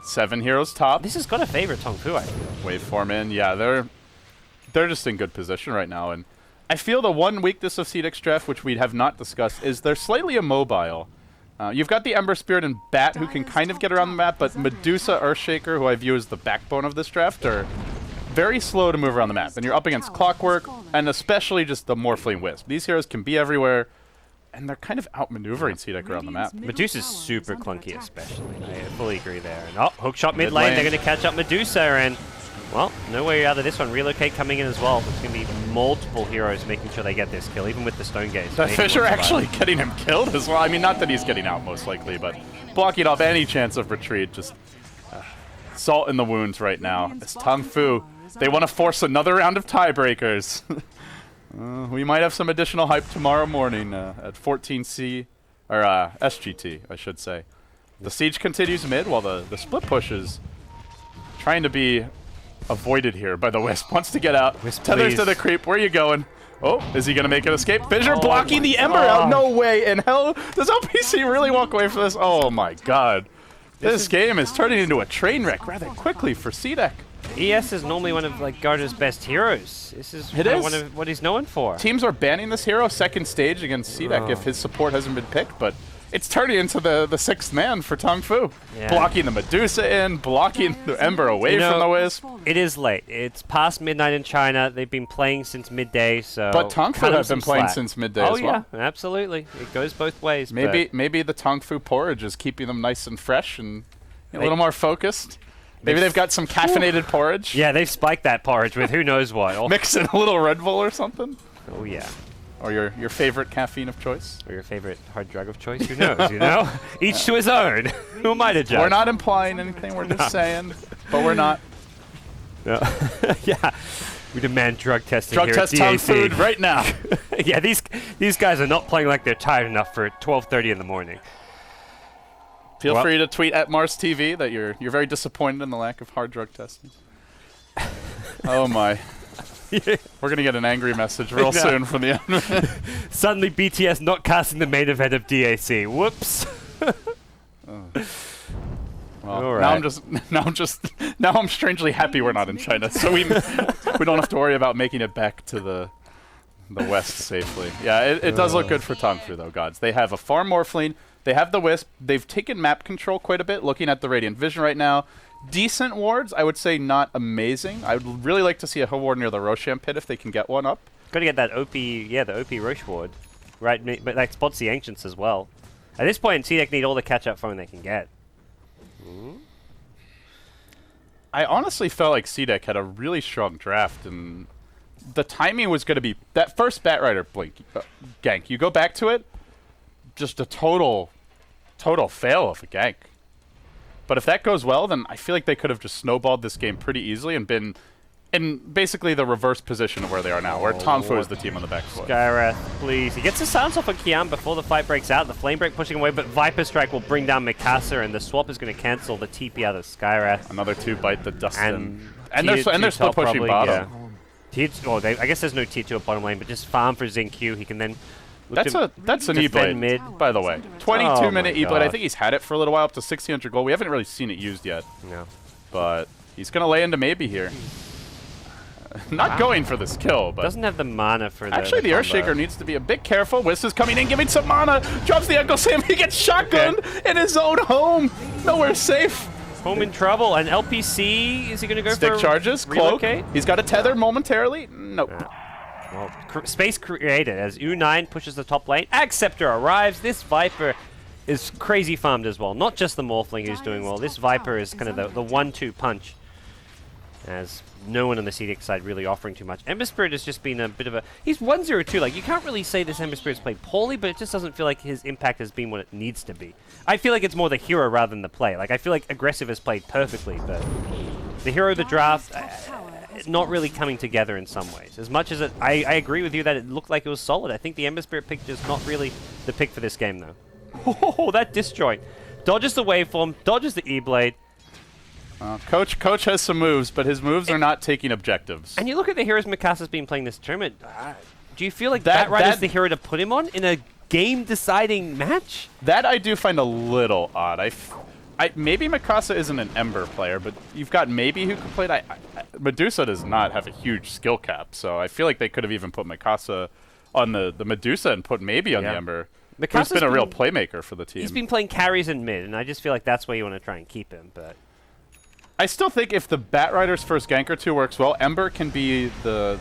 [SPEAKER 1] 7 heroes top.
[SPEAKER 2] This has got to favor TongFu, I feel.
[SPEAKER 1] Waveform in. Yeah, they're just in good position right now. And I feel the one weakness of CDEC's draft, which we have not discussed, is they're slightly immobile. You've got the Ember Spirit and Bat who can kind of get around the map, but Medusa, Earthshaker, who I view as the backbone of this draft, are very slow to move around the map. And you're up against Clockwork, and especially just the Morphling Wisp. These heroes can be everywhere, and they're kind of outmaneuvering CDEC around the map.
[SPEAKER 2] Medusa's super clunky, especially. I fully agree there. And hookshot mid
[SPEAKER 1] Mid
[SPEAKER 2] lane.
[SPEAKER 1] lane.
[SPEAKER 2] They're going to catch up Medusa, and well, no way out of this one. Relocate coming in as well. There's going to be multiple heroes making sure they get this kill, even with the Stone Gaze.
[SPEAKER 1] The Fisher actually getting him killed as well. I mean, not that he's getting out most likely, but blocking off any chance of retreat. Just salt in the wounds right now. It's TongFu. They want to force another round of tiebreakers. We might have some additional hype tomorrow morning at 14C, or SGT, I should say. The siege continues mid while the split push is trying to be avoided here by the Wisp. Wants to get out.
[SPEAKER 2] Wisp,
[SPEAKER 1] Tethers
[SPEAKER 2] please.
[SPEAKER 1] to the creep. Where are you going? Oh, is he going to make an escape? Fissure blocking the Ember out. No way in hell. Does LPC really walk away from this? Oh my god. This game is turning into a train wreck rather quickly for CDEC.
[SPEAKER 2] ES is normally one of like Garda's best heroes. This is
[SPEAKER 1] It is.
[SPEAKER 2] one of what he's known for.
[SPEAKER 1] Teams are banning this hero second stage against CDEC if his support hasn't been picked, but it's turning into the sixth man for TongFu.
[SPEAKER 2] Yeah.
[SPEAKER 1] Blocking the Medusa in, blocking the Ember away
[SPEAKER 2] You know,
[SPEAKER 1] from the Wisp.
[SPEAKER 2] It is late. It's past midnight in China. They've been playing since midday, so.
[SPEAKER 1] But TongFu
[SPEAKER 2] cut them
[SPEAKER 1] have
[SPEAKER 2] some
[SPEAKER 1] been playing
[SPEAKER 2] slack.
[SPEAKER 1] since midday
[SPEAKER 2] Oh
[SPEAKER 1] as well.
[SPEAKER 2] yeah, absolutely. It goes both ways.
[SPEAKER 1] Maybe the TongFu porridge is keeping them nice and fresh and a little more focused. Maybe they've got some caffeinated porridge.
[SPEAKER 2] Yeah, they've spiked that porridge with who knows what. Oh,
[SPEAKER 1] Mix in a little Red Bull or something.
[SPEAKER 2] oh yeah.
[SPEAKER 1] Or your favorite caffeine of choice.
[SPEAKER 2] Or your favorite hard drug of choice. Who knows, you know? Each to his own. Who am I to judge?
[SPEAKER 1] We're not implying anything, we're just saying. But we're not.
[SPEAKER 2] No. Yeah. We demand drug testing
[SPEAKER 1] Drug
[SPEAKER 2] here
[SPEAKER 1] test
[SPEAKER 2] at
[SPEAKER 1] Tong
[SPEAKER 2] DAC.
[SPEAKER 1] Food right now.
[SPEAKER 2] Yeah, these guys are not playing like they're tired enough for 12:30 in the morning.
[SPEAKER 1] Feel
[SPEAKER 2] Well-
[SPEAKER 1] free to tweet at Mars TV that you're very disappointed in the lack of hard drug testing. Oh my. We're gonna get an angry message real
[SPEAKER 2] know.
[SPEAKER 1] soon from the admin.
[SPEAKER 2] Suddenly BTS not casting the main event of DAC. Whoops.
[SPEAKER 1] Well,
[SPEAKER 2] All
[SPEAKER 1] now I'm strangely happy we're not in China, so we don't have to worry about making it back to the west safely. Yeah, it does look good for TongFu though, gods. They have a farm Morphling, they have the Wisp, they've taken map control quite a bit, looking at the Radiant Vision right now. Decent wards, I would say not amazing. I would really like to see a hill ward near the Roshan pit if they can get one up.
[SPEAKER 2] Got to get that OP, yeah, the OP Roche ward. Right, but that spots the Ancients as well. At this point, CDEC need all the catch-up phone they can get.
[SPEAKER 1] I honestly felt like CDEC had a really strong draft, and the timing was going to be that first Bat Rider blink gank. You go back to it, just a total fail of a gank. But if that goes well, then I feel like they could have just snowballed this game pretty easily and been in basically the reverse position of where they are now, where TongFu is the team on the back foot.
[SPEAKER 2] Skywrath, please. He gets the silence off on Kian before the fight breaks out. The Flame Break pushing away, but Viper Strike will bring down Mikasa, and the swap is going to cancel the TP out of Skywrath.
[SPEAKER 1] Another 2 bite the Dustin.
[SPEAKER 2] And
[SPEAKER 1] they're
[SPEAKER 2] tier
[SPEAKER 1] split
[SPEAKER 2] two top
[SPEAKER 1] pushing
[SPEAKER 2] probably,
[SPEAKER 1] bottom.
[SPEAKER 2] Yeah. I guess there's no tier 2 at bottom lane, but just farm for Zinq. He can then look
[SPEAKER 1] That's
[SPEAKER 2] to
[SPEAKER 1] an
[SPEAKER 2] defend
[SPEAKER 1] E-Blade,
[SPEAKER 2] mid.
[SPEAKER 1] by the way. 22
[SPEAKER 2] Oh
[SPEAKER 1] minute
[SPEAKER 2] my
[SPEAKER 1] E-Blade. I
[SPEAKER 2] God.
[SPEAKER 1] think he's had it for a little while, up to 1600 gold. We haven't really seen it used yet,
[SPEAKER 2] No.
[SPEAKER 1] but he's going to lay into maybe here. Not going for this kill, but
[SPEAKER 2] Doesn't have the mana for the
[SPEAKER 1] actually the
[SPEAKER 2] combo.
[SPEAKER 1] Earthshaker needs to be a bit careful. Wisp is coming in, giving some mana. Drops the Echo Sam. He gets shotgunned in his own home. Nowhere safe.
[SPEAKER 2] Home in trouble. And LPC, is he going to go
[SPEAKER 1] Stick
[SPEAKER 2] for
[SPEAKER 1] charges. Cloak.
[SPEAKER 2] relocate?
[SPEAKER 1] He's got a tether momentarily. Nope.
[SPEAKER 2] Well, space created as U9 pushes the top lane. Acceptor arrives. This Viper is crazy farmed as well. Not just the Morphling who's doing well. This Viper is kind of the 1-2 punch. As no one on the CDEC side really offering too much. Ember Spirit has just been a bit of a... He's 1-0-2. Like, you can't really say this Ember Spirit's played poorly, but it just doesn't feel like his impact has been what it needs to be. I feel like it's more the hero rather than the play. Like, I feel like Aggressive has played perfectly, but the hero of the draft... not really coming together in some ways. As much as I agree with you that it looked like it was solid. I think the Ember Spirit pick is not really the pick for this game, though. Oh, that disjoint. Dodges the waveform, dodges the E-Blade.
[SPEAKER 1] Coach has some moves, but his moves are not taking objectives.
[SPEAKER 2] And you look at the heroes Mikasa's been playing this tournament. Do you feel like that Rider's the hero to put him on in a game-deciding match?
[SPEAKER 1] That I do find a little odd. maybe Mikasa isn't an Ember player, but you've got maybe who could play it. Medusa does not have a huge skill cap, so I feel like they could have even put Mikasa on the Medusa and put maybe on the Ember. Mikasa's been a real playmaker for the team.
[SPEAKER 2] He's been playing carries in mid, and I just feel like that's where you want to try and keep him. But
[SPEAKER 1] I still think if the Batrider's first gank or two works well, Ember can be the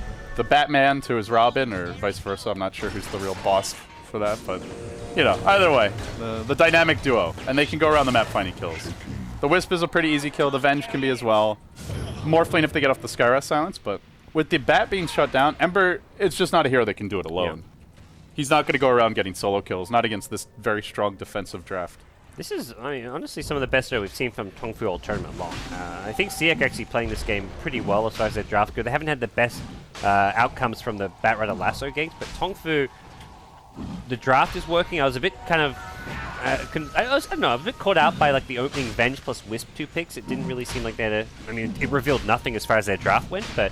[SPEAKER 1] Batman to his Robin, or vice versa. I'm not sure who's the real boss for that, but you know, either way, the dynamic duo, and they can go around the map finding kills. The Wisp is a pretty easy kill. The Venge can be as well. Morphling if they get off the Skyrest silence, but with the Bat being shut down, Ember, it's just not a hero that can do it alone.
[SPEAKER 2] Yeah.
[SPEAKER 1] He's not going to go around getting solo kills, not against this very strong defensive draft.
[SPEAKER 2] this is, I mean, honestly some of the best that we've seen from TongFu all tournament long. I think CDEC actually playing this game pretty well as far as their draft go. They haven't had the best outcomes from the Batrider Lasso games, but TongFu, the draft is working. I was a bit kind of, I don't know, I was a bit caught out by like the opening Venge plus Wisp 2 picks. It didn't really seem like they had I mean, it revealed nothing as far as their draft went, but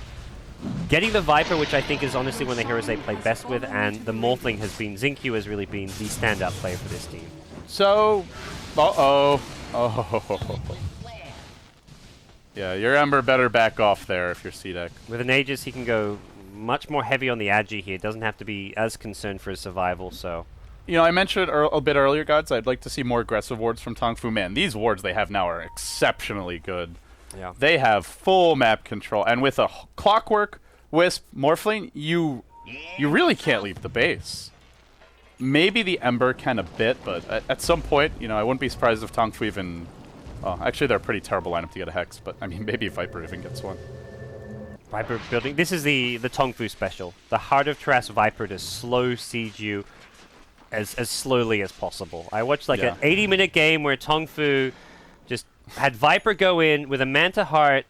[SPEAKER 2] getting the Viper, which I think is honestly one of the heroes they play best with, and the Morphling has been, Xingqiu has really been the standout player for this team.
[SPEAKER 1] So, oh. Yeah, your Ember better back off there if you're CDEC.
[SPEAKER 2] With an Aegis, he can go much more heavy on the Agi here. Doesn't have to be as concerned for his survival, so...
[SPEAKER 1] You know, I mentioned a bit earlier, GoDz, I'd like to see more aggressive wards from TongFu. Man, these wards they have now are exceptionally good.
[SPEAKER 2] Yeah.
[SPEAKER 1] They have full map control, and with a Clockwork, Wisp, Morphling, you really can't leave the base. Maybe the Ember can a bit, but at some point, you know, I wouldn't be surprised if TongFu even... Oh, actually, they're a pretty terrible lineup to get a Hex, but I mean, maybe Viper even gets one.
[SPEAKER 2] Viper building. This is the TongFu special. The Heart of Terras Viper to slow siege you as slowly as possible. I watched like an 80-minute game where TongFu just had Viper go in with a Manta Heart,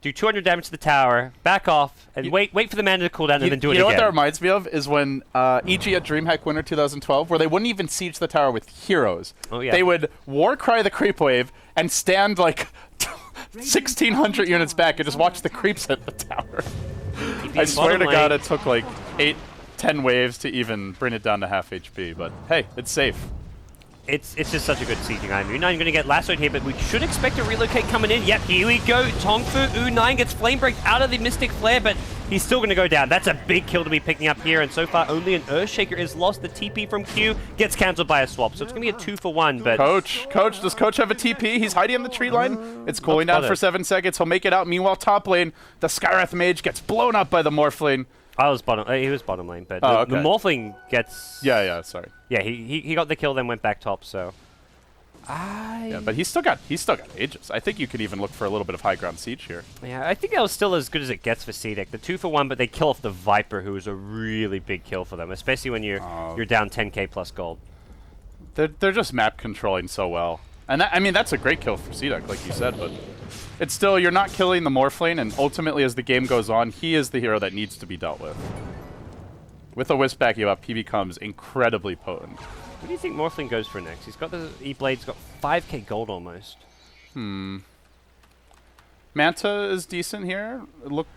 [SPEAKER 2] do 200 damage to the tower, back off, and wait for the mana to cool down, and then do it again.
[SPEAKER 1] You know what that reminds me of is when EG at DreamHack Winter 2012, where they wouldn't even siege the tower with heroes. Oh, yeah. They would Warcry the creep wave and stand like 1,600 units back and just watch the creeps hit the tower. I swear to God, it took like 8-10 waves to even bring it down to half HP, but hey, it's safe.
[SPEAKER 2] It's just such a good sieging item. U9 going to get lassoed here, but we should expect a relocate coming in. Yep, here we go. TongFu, U9 gets Flame Break out of the Mystic Flare, but he's still going to go down. That's a big kill to be picking up here, and so far only an Earthshaker is lost. The TP from Q gets cancelled by a swap, so it's going to be a 2-for-1, but...
[SPEAKER 1] Coach, does Coach have a TP? He's hiding in the tree line. It's cooling down for 7 seconds. He'll make it out. Meanwhile, top lane, the Skywrath Mage gets blown up by the Morphling.
[SPEAKER 2] He was bottom lane, but the Morphling gets...
[SPEAKER 1] Yeah, sorry.
[SPEAKER 2] Yeah, he got the kill, then went back top, so...
[SPEAKER 1] Yeah, but he's still got Aegis. I think you could even look for a little bit of high ground siege here.
[SPEAKER 2] Yeah, I think that was still as good as it gets for CDEC. The 2-for-1, but they kill off the Viper, who is a really big kill for them, especially when you're down 10k plus gold.
[SPEAKER 1] They're just map controlling so well. And I mean, that's a great kill for CDEC, like you said, but it's still, you're not killing the Morphling, and ultimately as the game goes on, he is the hero that needs to be dealt with. With a Wisp backing you up, he becomes incredibly potent.
[SPEAKER 2] What do you think Morphling goes for next? He's got the E-Blade's got 5k gold almost.
[SPEAKER 1] Manta is decent here.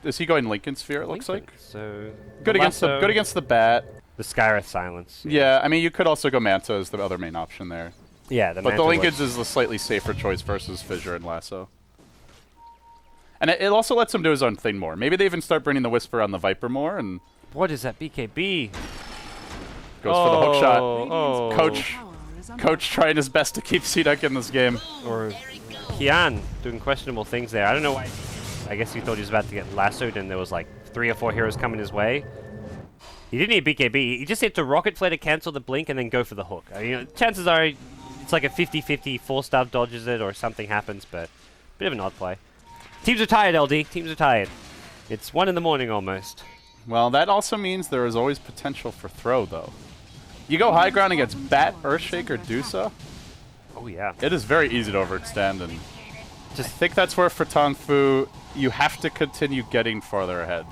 [SPEAKER 1] Is he going Lincoln Sphere, it looks like?
[SPEAKER 2] So
[SPEAKER 1] good against the Bat.
[SPEAKER 2] The Skywrath Silence.
[SPEAKER 1] Yeah, I mean, you could also go Manta as the other main option there.
[SPEAKER 2] Yeah,
[SPEAKER 1] but the Lincolns is the slightly safer choice versus Fissure and Lasso. And it also lets him do his own thing more. Maybe they even start bringing the Whisper on the Viper more, and...
[SPEAKER 2] What is that BKB?
[SPEAKER 1] Goes for the hook shot. Coach trying his best to keep CDEC in this game.
[SPEAKER 2] Or Kian doing questionable things there. I don't know why. I guess he thought he was about to get lassoed and there was like 3 or 4 heroes coming his way. He didn't need BKB. He just had to Rocket Flare to cancel the blink and then go for the hook. I mean, chances are it's like a 50-50, 4-star dodges it or something happens, but bit of an odd play. Teams are tired, LD. Teams are tired. It's 1 in the morning almost.
[SPEAKER 1] Well, that also means there is always potential for throw, though. You go high ground against Bat, Earthshaker, Dusa.
[SPEAKER 2] Oh, yeah.
[SPEAKER 1] It is very easy to overextend, and I think that's where for TongFu, you have to continue getting farther ahead.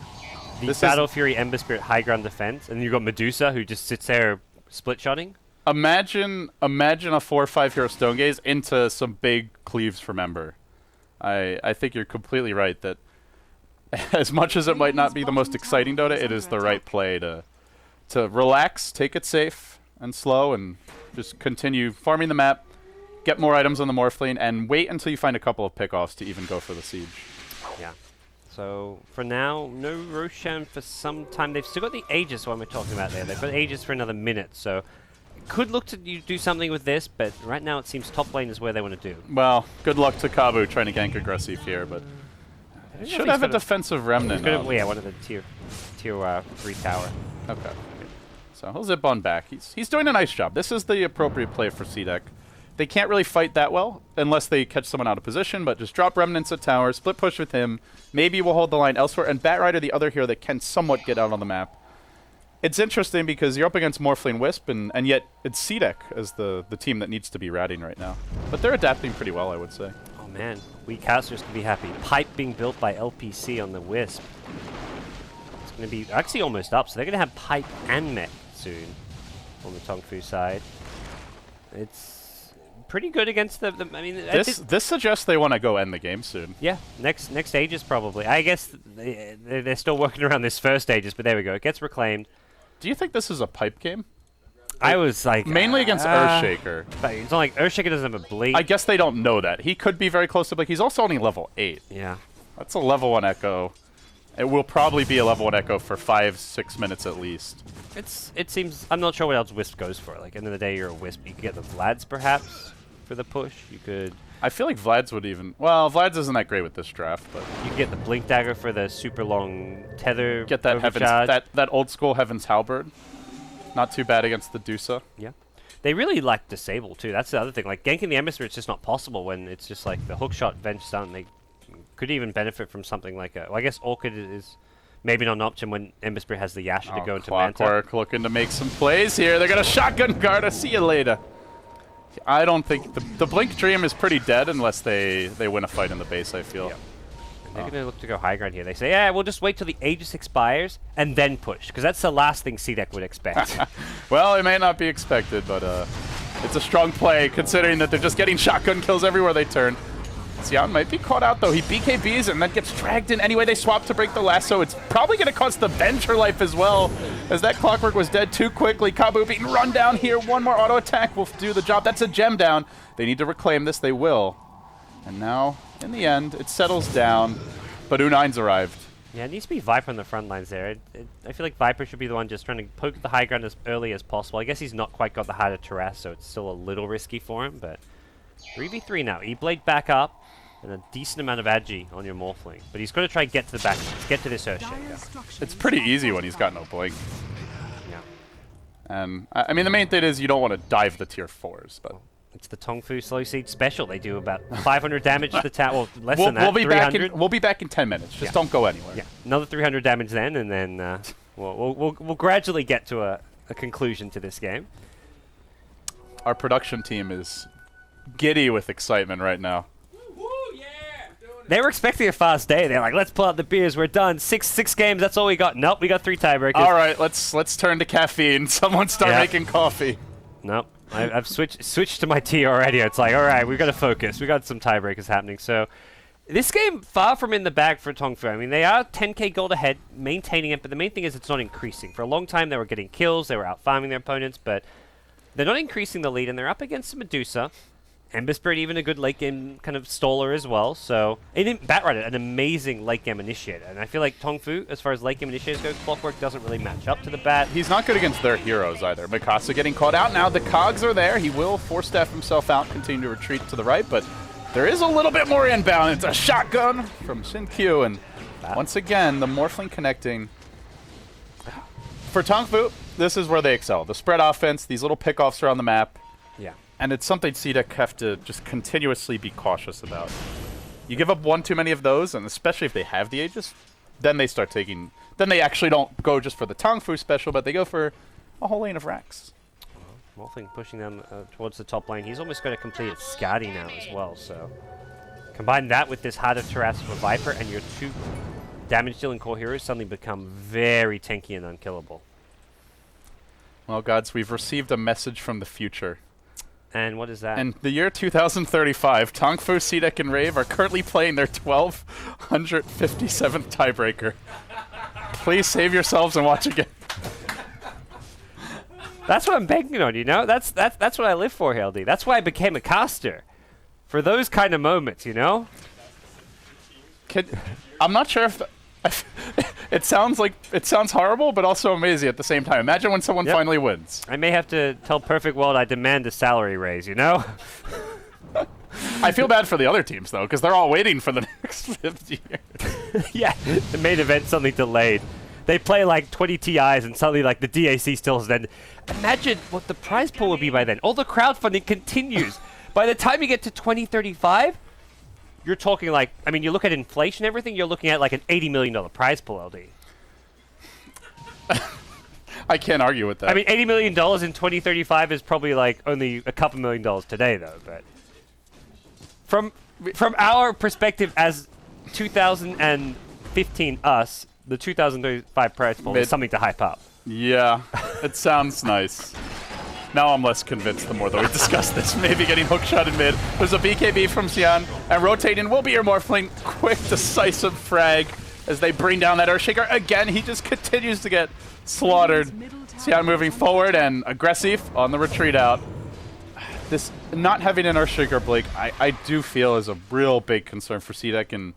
[SPEAKER 2] The Battle Fury Ember Spirit high ground defense, and you've got Medusa who just sits there split-shotting.
[SPEAKER 1] Imagine a 4 or 5 hero Stone Gaze into some big cleaves from Ember. I think you're completely right that as much as it might not be the most exciting Dota, it is the right play to relax, take it safe and slow, and just continue farming the map, get more items on the Morphling, and wait until you find a couple of pickoffs to even go for the siege.
[SPEAKER 2] Yeah. So for now, no Roshan for some time. They've still got the Aegis, what we're talking about there. They've got Aegis for another minute, so could look to do something with this, but right now it seems top lane is where they want to do.
[SPEAKER 1] Well, good luck to Kabu trying to gank aggressive here, but should have a defensive remnant.
[SPEAKER 2] Yeah, one of the tier 3 tower.
[SPEAKER 1] Okay. So he'll zip on back. He's doing a nice job. This is the appropriate play for CDEC. They can't really fight that well unless they catch someone out of position, but just drop remnants at tower, split push with him. Maybe we'll hold the line elsewhere. And Batrider, the other hero that can somewhat get out on the map. It's interesting because you're up against Morphling Wisp, and yet it's CDEC as the team that needs to be ratting right now. But they're adapting pretty well, I would say.
[SPEAKER 2] Oh man, we casters can be happy. Pipe being built by LPC on the Wisp. It's going to be actually almost up, so they're going to have Pipe and Mech soon on the TongFu side. It's pretty good against the I mean,
[SPEAKER 1] this suggests they want to go end the game soon.
[SPEAKER 2] Yeah, next Aegis probably. I guess they're still working around this first Aegis, but there we go. It gets reclaimed.
[SPEAKER 1] Do you think this is a pipe game?
[SPEAKER 2] I was like...
[SPEAKER 1] Mainly against Earthshaker.
[SPEAKER 2] But it's not like Earthshaker doesn't have a blink.
[SPEAKER 1] I guess they don't know that. He could be very close to blink. He's also only level 8.
[SPEAKER 2] Yeah.
[SPEAKER 1] That's a level 1 Echo. It will probably be a level 1 Echo for 5-6 minutes at least.
[SPEAKER 2] It seems... I'm not sure what else Wisp goes for. Like, end of the day, you're a Wisp. You could get the Vlads, perhaps, for the push. You could...
[SPEAKER 1] I feel like Vlad's would even... Well, Vlad's isn't that great with this draft, but...
[SPEAKER 2] You could get the Blink Dagger for the super long tether.
[SPEAKER 1] Get that that old school Heaven's Halberd. Not too bad against the Dusa.
[SPEAKER 2] Yeah. They really like Disable, too. That's the other thing. Like, ganking the Emissary, it's just not possible when it's just like the hookshot Venge Stun. They could even benefit from something like a... Well, I guess Orchid is maybe not an option when Emissary has the Yasha to go into Manta.
[SPEAKER 1] Clockwork looking to make some plays here. They're going to shotgun guard. See you later. I don't think... The Blink Dream is pretty dead unless they win a fight in the base, I feel.
[SPEAKER 2] Yep. They're going to look to go high ground here. They say, yeah, we'll just wait till the Aegis expires and then push, because that's the last thing CDEC would expect.
[SPEAKER 1] Well, it may not be expected, but it's a strong play, considering that they're just getting shotgun kills everywhere they turn. Xian might be caught out, though. He BKBs and then gets dragged in. Anyway, they swap to break the lasso. It's probably going to cost the Venge her life as well, as that Clockwork was dead too quickly. Kabu being run down here. One more auto attack will do the job. That's a gem down. They need to reclaim this. They will. And now, in the end, it settles down, but U9's arrived.
[SPEAKER 2] Yeah, it needs to be Viper on the front lines there. I feel like Viper should be the one just trying to poke the high ground as early as possible. I guess he's not quite got the Heart of Terrace, so it's still a little risky for him, but 3v3 now. E-Blade back up, and a decent amount of Agi on your Morphling. But he's got to try and get to the back, get to this Earthshaker.
[SPEAKER 1] It's pretty easy when he's got no blink.
[SPEAKER 2] Yeah.
[SPEAKER 1] And, I mean, the main thing is you don't want to dive the tier 4s, but...
[SPEAKER 2] It's the TongFu Slow Siege special. They do about 500 damage to the tower. Well, less than that.
[SPEAKER 1] We'll be back in 10 minutes. Just don't go anywhere.
[SPEAKER 2] Yeah, another 300 damage then, and then we'll gradually get to a conclusion to this game.
[SPEAKER 1] Our production team is giddy with excitement right now.
[SPEAKER 2] They were expecting a fast day. They're like, let's pull out the beers. We're done. Six games. That's all we got. Nope, we got 3 tiebreakers.
[SPEAKER 1] All right, let's turn to caffeine. Someone start making coffee.
[SPEAKER 2] Nope. I've switched to my tea already. It's like, all right, we've got to focus. We've got some tiebreakers happening. So this game, far from in the bag for TongFu. I mean, they are 10k gold ahead, maintaining it, but the main thing is it's not increasing. For a long time, they were getting kills. They were out-farming their opponents, but they're not increasing the lead, and they're up against Medusa. Ember Spirit, even a good late game kind of staller as well. So, and Batrider, an amazing late game initiator. And I feel like TongFu, as far as late game initiators go, Clockwork doesn't really match up to the Bat.
[SPEAKER 1] He's not good against their heroes either. Mikasa getting caught out now. The cogs are there. He will force staff himself out, continue to retreat to the right, but there is a little bit more inbound. It's a shotgun from Xin-Q, and once again, the Morphling connecting. For TongFu, this is where they excel. The spread offense, these little pickoffs around the map.
[SPEAKER 2] Yeah.
[SPEAKER 1] And it's something CDEC have to just continuously be cautious about. You give up one too many of those, and especially if they have the Aegis, then they start taking... Then they actually don't go just for the TongFu special, but they go for a whole lane of racks.
[SPEAKER 2] Morphling pushing them towards the top lane. He's almost going to complete it scouting now as well, so... Combine that with this Heart of Terrace for Viper, and your 2 damage-dealing core heroes suddenly become very tanky and unkillable.
[SPEAKER 1] Well, gods, we've received a message from the future.
[SPEAKER 2] And what is that?
[SPEAKER 1] In the year 2035, TongFu, CDEC, and Rave are currently playing their 1257th tiebreaker. Please save yourselves and watch again.
[SPEAKER 2] That's what I'm banking on, you know? That's what I live for, LD. That's why I became a caster. For those kind of moments, you know?
[SPEAKER 1] I'm not sure if... it sounds horrible, but also amazing at the same time. Imagine when someone finally wins.
[SPEAKER 2] I may have to tell Perfect World I demand a salary raise, you know?
[SPEAKER 1] I feel bad for the other teams, though, because they're all waiting for the next 50 years.
[SPEAKER 2] Yeah, the main event suddenly delayed. They play like 20 TIs and suddenly like the DAC still has ended. Imagine what the prize pool will be by then. All the crowdfunding continues. By the time you get to 2035, you're talking like, I mean, you look at inflation and everything, you're looking at like an $80 million prize pool, LD.
[SPEAKER 1] I can't argue with that.
[SPEAKER 2] I mean, $80 million in 2035 is probably like only a couple $1 million today, though. But from our perspective as 2015 us, the 2035 prize pool is something to hype up.
[SPEAKER 1] Yeah, it sounds nice. Now I'm less convinced the more that we discuss this. Maybe getting hookshot in mid. There's a BKB from Xian, and rotating will be your Morphling. Quick, decisive frag as they bring down that Earthshaker. Again, he just continues to get slaughtered. Xian moving forward and aggressive on the retreat out. This not having an Earthshaker, Blake, I do feel is a real big concern for CDEC, and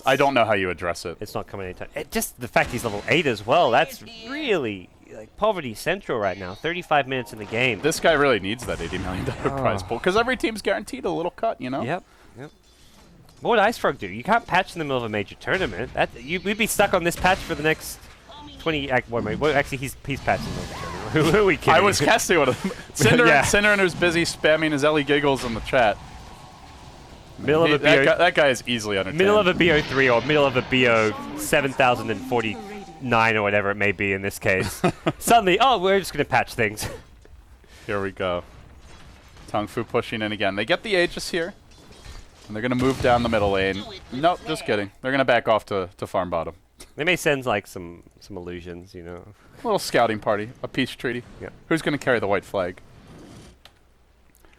[SPEAKER 1] I don't know how you address it.
[SPEAKER 2] It's not coming anytime. Just the fact he's level 8 as well, that's really like poverty central right now. 35 minutes in the game.
[SPEAKER 1] This guy really needs that $80 million prize pool, because every team's guaranteed a little cut, you know?
[SPEAKER 2] Yep. What would Ice Frog do? You can't patch in the middle of a major tournament. We'd be stuck on this patch for the next 20... actually, he's patching the major tournament. Who are we kidding?
[SPEAKER 1] I was casting one of them. Cinderin was busy spamming his Ellie Giggles in the chat. That guy is easily entertained.
[SPEAKER 2] Middle of a BO3 or middle of a BO 7049 or whatever it may be in this case. Suddenly, we're just going to patch things.
[SPEAKER 1] Here we go. TongFu pushing in again. They get the Aegis here, and they're going to move down the middle lane. Nope, just kidding. They're going to back off to farm bottom.
[SPEAKER 2] They may send like some illusions, you know.
[SPEAKER 1] A little scouting party, a peace treaty.
[SPEAKER 2] Yeah.
[SPEAKER 1] Who's going to carry the white flag?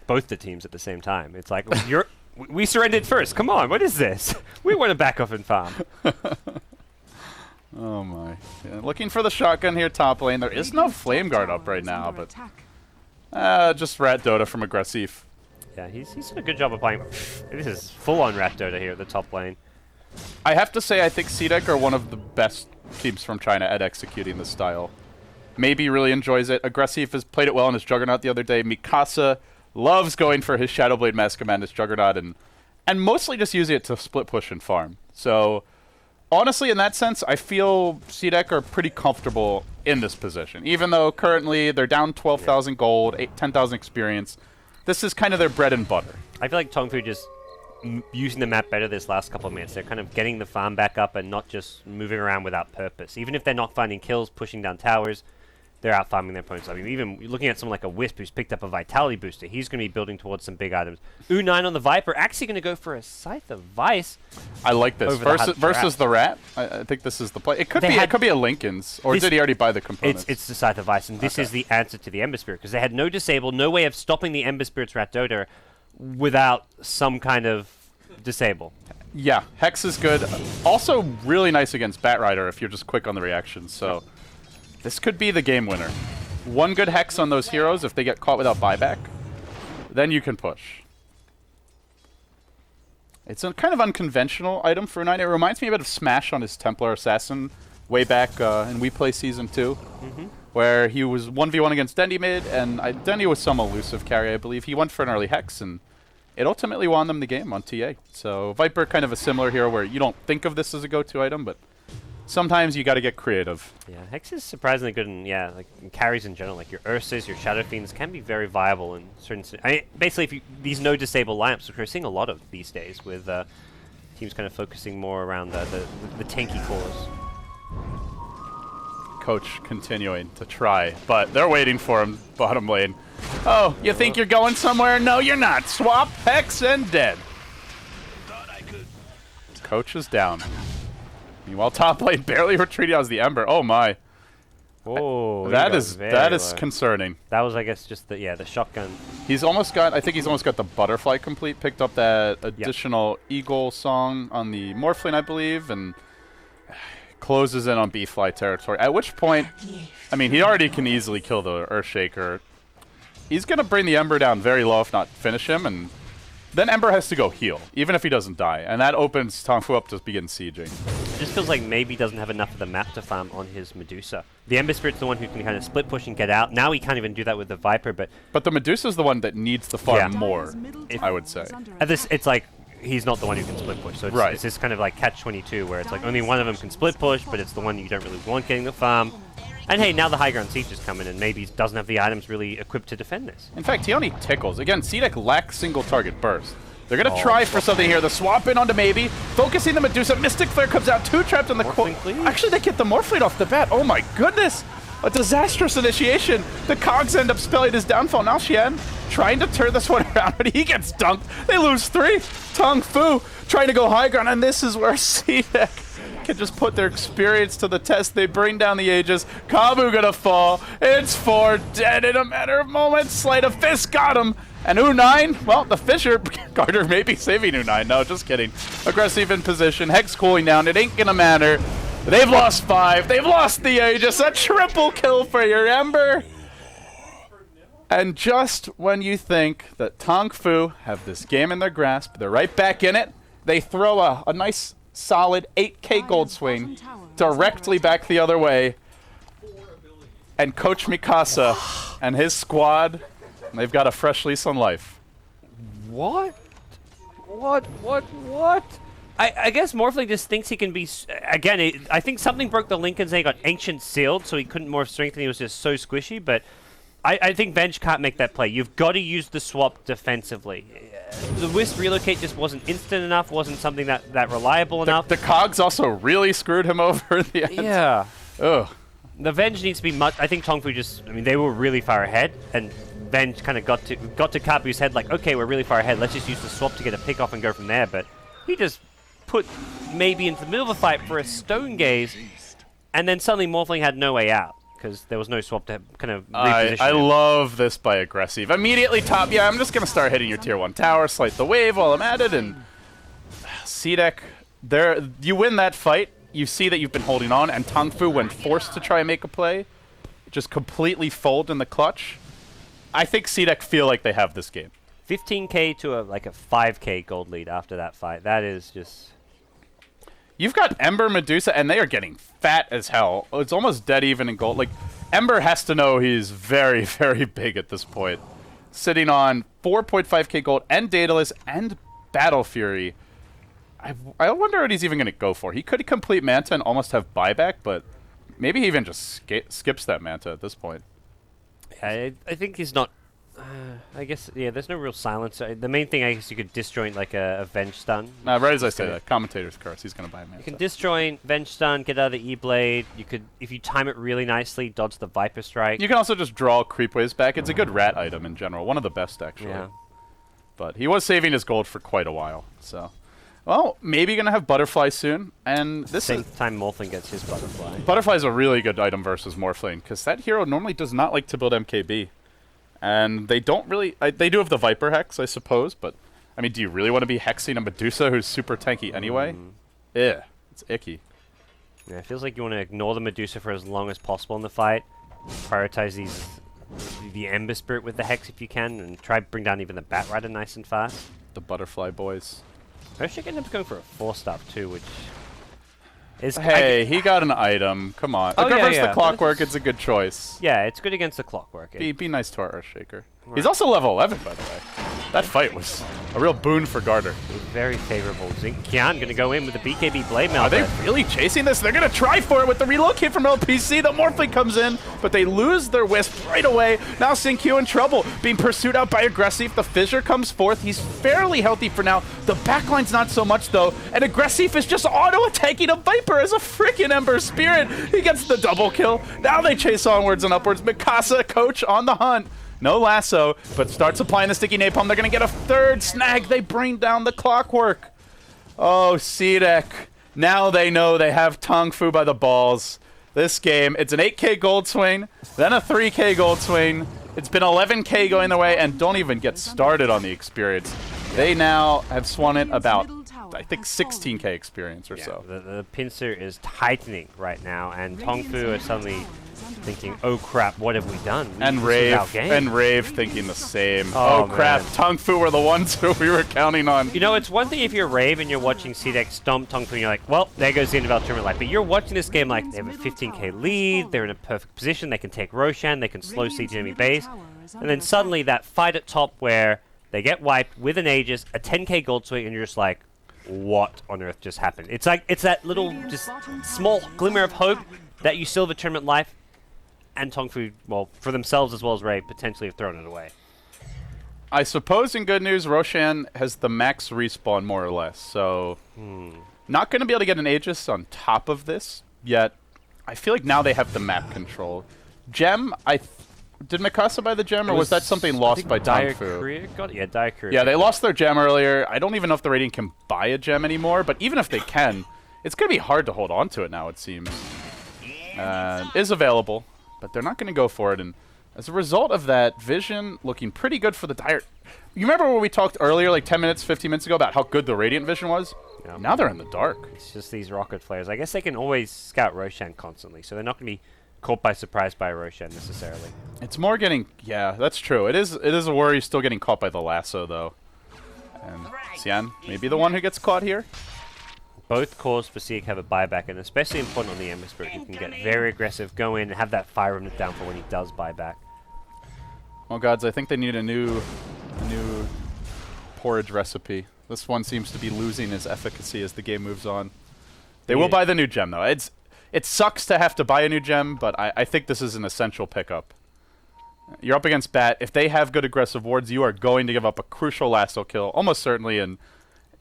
[SPEAKER 2] Both the teams at the same time. It's like, we surrendered first. Come on, what is this? We want to back off and farm.
[SPEAKER 1] Oh my. Yeah, looking for the shotgun here top lane. There is no flame guard up right now, but just Rat Dota from Aggressive.
[SPEAKER 2] Yeah, he's done a good job of playing. This is full-on Rat Dota here at the top lane.
[SPEAKER 1] I have to say, I think CDEC are one of the best teams from China at executing this style. Maybe really enjoys it. Aggressive has played it well in his Juggernaut the other day. Mikasa loves going for his Shadowblade Mask Command, his Juggernaut, and mostly just using it to split push and farm. So, honestly, in that sense, I feel CDEC are pretty comfortable in this position. Even though currently they're down 12,000 gold, 10,000 experience. This is kind of their bread and butter.
[SPEAKER 2] I feel like TongFu just using the map better this last couple of minutes. They're kind of getting the farm back up and not just moving around without purpose. Even if they're not finding kills, pushing down towers, they're out farming their opponents. I mean, even looking at someone like a Wisp who's picked up a Vitality booster, he's going to be building towards some big items. U9 on the Viper, actually going to go for a Scythe of Vice.
[SPEAKER 1] I like this. Versus the Rat, I think this is the play. It could be a Lincoln's, or did he already buy the components?
[SPEAKER 2] It's the Scythe of Vice, and this is the answer to the Ember Spirit, because they had no disable, no way of stopping the Ember Spirit's Rat Dota without some kind of disable.
[SPEAKER 1] Yeah, Hex is good. Also really nice against Batrider if you're just quick on the reactions, so this could be the game winner. One good Hex on those heroes if they get caught without buyback, then you can push. It's a kind of unconventional item for U9. It reminds me a bit of Smash on his Templar Assassin way back in We Play Season 2, where he was 1v1 against Dendy mid, and Dendy was some elusive carry, I believe. He went for an early Hex, and it ultimately won them the game on TA. So Viper, kind of a similar hero where you don't think of this as a go-to item, but sometimes you got to get creative.
[SPEAKER 2] Yeah, Hex is surprisingly good in, in carries in general. Like your Ursas, your Shadow Fiends can be very viable in certain... I mean, basically, these no-disable lineups, which we're seeing a lot of these days, with teams kind of focusing more around the tanky cores.
[SPEAKER 1] Coach continuing to try, but they're waiting for him bottom lane. Oh, you think you're going somewhere? No, you're not. Swap, Hex, and dead. Coach is down. Meanwhile, top lane barely retreating as the Ember. Oh my.
[SPEAKER 2] Oh,
[SPEAKER 1] that is concerning.
[SPEAKER 2] That was, I guess, just the shotgun.
[SPEAKER 1] He's almost got. I think he's almost got the butterfly complete. Picked up that additional Eagle song on the Morphling, I believe, and closes in on B-Fly territory, at which point, I mean, he already can easily kill the Earthshaker. He's going to bring the Ember down very low, if not finish him, and then Ember has to go heal, even if he doesn't die. And that opens TongFu up to begin sieging.
[SPEAKER 2] It just feels like maybe he doesn't have enough of the map to farm on his Medusa. The Ember Spirit's the one who can kind of split push and get out. Now he can't even do that with the Viper, but
[SPEAKER 1] the Medusa's the one that needs the farm more, I would say.
[SPEAKER 2] at this, it's like he's not the one who can split push. So it's this kind of like catch-22 where it's like only one of them can split push, but it's the one you don't really want getting the farm. And hey, now the high ground siege is coming, and maybe he doesn't have the items really equipped to defend this.
[SPEAKER 1] In fact, he only tickles. Again, CDEC lacks single target burst. They're going to try for something here. The swap in onto maybe. Focusing the Medusa. Mystic Flare comes out. 2 trapped on the core. Actually, they get the Morphling off the bat. Oh my goodness. A disastrous initiation. The Cogs end up spelling his downfall. Now Xian trying to turn this one around, but he gets dunked. They lose 3. TongFu trying to go high ground, and this is where CDEC can just put their experience to the test. They bring down the Aegis. Kabu gonna fall. It's 4 dead in a matter of moments. Sleight of Fist got him. And U9, well, the Fisher Garter may be saving U9. No, just kidding. Aggressive in position. Hex cooling down. It ain't gonna matter. They've lost 5. They've lost the Aegis. A triple kill for your Ember. And just when you think that TongFu have this game in their grasp, they're right back in it. They throw a nice solid 8k gold swing directly back the other way. And Coach Mikasa and his squad, they've got a fresh lease on life.
[SPEAKER 2] What? I guess Morphling just thinks he can be... Again, I think something broke the Lincolns and he got Ancient Sealed, so he couldn't morph Strength and he was just so squishy, but I think Venge can't make that play. You've got to use the swap defensively. The Wisp Relocate just wasn't instant enough, wasn't something that reliable enough.
[SPEAKER 1] The Cogs also really screwed him over at the end.
[SPEAKER 2] Yeah.
[SPEAKER 1] Ugh.
[SPEAKER 2] The Venge needs to be much... I think TongFu just... I mean, they were really far ahead, and Venge kind of got to Kabu's head like, okay, we're really far ahead, let's just use the swap to get a pick off and go from there, but he just put maybe into the middle of the fight for a Stone Gaze, and then suddenly Morphling had no way out, because there was no swap to kind of reposition
[SPEAKER 1] I
[SPEAKER 2] him.
[SPEAKER 1] love this by Aggressive. Immediately top, yeah, I'm just going to start hitting your tier 1 tower, slight the wave while I'm at it, and CDEC, you win that fight, you see that you've been holding on, and TongFu, when forced to try and make a play, just completely fold in the clutch. I think CDEC feel like they have this game.
[SPEAKER 2] 15k to a 5k gold lead after that fight. That is just...
[SPEAKER 1] You've got Ember, Medusa, and they are getting fat as hell. It's almost dead even in gold. Like, Ember has to know he's very, very big at this point. Sitting on 4.5k gold and Daedalus and Battle Fury. I wonder what he's even going to go for. He could complete Manta and almost have buyback, but maybe he even just skips that Manta at this point.
[SPEAKER 2] I think he's not... I guess, yeah, there's no real silence. The main thing, I guess, you could disjoint like a Venge Stun.
[SPEAKER 1] Right as I say that, commentator's curse. He's going to buy a Manta.
[SPEAKER 2] You can disjoint, Venge Stun, get out of the E-Blade. You could, if you time it really nicely, dodge the Viper Strike.
[SPEAKER 1] You can also just draw Creep Waves back. It's a good rat item in general. One of the best, actually.
[SPEAKER 2] Yeah.
[SPEAKER 1] But he was saving his gold for quite a while, so... Well, maybe going to have Butterfly soon, and this
[SPEAKER 2] Same time Morphling gets his Butterfly.
[SPEAKER 1] Butterfly is a really good item versus Morphling, because that hero normally does not like to build MKB. And they don't really... they do have the Viper Hex, I suppose, but... I mean, do you really want to be hexing a Medusa who's super tanky anyway? Yeah, it's icky.
[SPEAKER 2] Yeah, it feels like you want to ignore the Medusa for as long as possible in the fight. Prioritize the Ember Spirit with the Hex if you can, and try to bring down even the Bat Rider nice and fast.
[SPEAKER 1] The Butterfly boys.
[SPEAKER 2] Hershik ended up going for a 4-star too, which is...
[SPEAKER 1] Hey, he got an item. Come on.
[SPEAKER 2] Oh,
[SPEAKER 1] Versus
[SPEAKER 2] yeah.
[SPEAKER 1] the Clockwork, it's a good choice.
[SPEAKER 2] Yeah, it's good against the Clockwork.
[SPEAKER 1] Be nice to our Earthshaker. Right. He's also level 11, by the way. That fight was a real boon for Garter.
[SPEAKER 2] Very favorable. Kian going to go in with the BKB Blade Mail.
[SPEAKER 1] Are they really chasing this? They're going to try for it with the relocate from LPC. The Morphling comes in, but they lose their Wisp right away. Now Q in trouble, being pursued out by Aggressive. The Fissure comes forth. He's fairly healthy for now. The backline's not so much, though. And Aggressive is just auto-attacking a Viper as a freaking Ember Spirit. He gets the double kill. Now they chase onwards and upwards. Mikasa, Coach on the hunt. No lasso, but starts applying the sticky napalm. They're going to get a third snag. They bring down the Clockwork. Oh, CDEC. Now they know they have TongFu by the balls. This game, it's an 8k gold swing, then a 3k gold swing. It's been 11k going their way, and don't even get started on the experience. They now have swung it about I think 16k experience or
[SPEAKER 2] Yeah,
[SPEAKER 1] so.
[SPEAKER 2] the pincer is tightening right now, and TongFu are suddenly thinking, "Oh crap, what have we done?"
[SPEAKER 1] And Rave thinking the same.
[SPEAKER 2] Oh,
[SPEAKER 1] Oh crap,
[SPEAKER 2] man.
[SPEAKER 1] TongFu were the ones who we were counting on.
[SPEAKER 2] You know, it's one thing if you're Rave and you're watching CDEC stomp TongFu and you're like, well, there goes the end of our tournament life. But you're watching this game like they have a 15k lead, they're in a perfect position, they can take Roshan, they can slow siege enemy base. And then suddenly that fight at top where they get wiped with an Aegis, a 10k gold swing, and you're just like, what on earth just happened? It's like, it's that little, just small glimmer of hope that you still have a tournament life, and TongFu, well, for themselves as well as Rave, potentially have thrown it away.
[SPEAKER 1] I suppose in good news, Roshan has the max respawn more or less, so not going to be able to get an Aegis on top of this yet. I feel like now they have the map control. Gem, did Mikasa buy the gem, or was that something lost by TongFu?
[SPEAKER 2] Yeah, Dire Courier.
[SPEAKER 1] Yeah, they lost their gem earlier. I don't even know if the Radiant can buy a gem anymore, but even if they can, it's going to be hard to hold on to it now, it seems. Is available, but they're not going to go for it, and as a result of that, Vision looking pretty good for the Dire. You remember when we talked earlier, like 10 minutes, 15 minutes ago, about how good the Radiant Vision was?
[SPEAKER 2] Yeah.
[SPEAKER 1] Now they're in the dark.
[SPEAKER 2] It's just these rocket flares. I guess they can always scout Roshan constantly, so they're not going to be caught by surprise by Roshan necessarily.
[SPEAKER 1] It's more getting... Yeah, that's true. It is a worry still getting caught by the lasso, though. And Xian, maybe the one who gets caught here?
[SPEAKER 2] Both cores for CDEC have a buyback, and especially important on the Ember Spirit, who can get very aggressive, go in, and have that fire remnant down for when he does buy back.
[SPEAKER 1] Well, gods, I think they need a new porridge recipe. This one seems to be losing its efficacy as the game moves on. They will buy the new gem, though. It sucks to have to buy a new gem, but I think this is an essential pickup. You're up against Bat. If they have good aggressive wards, you are going to give up a crucial lasso kill, almost certainly. And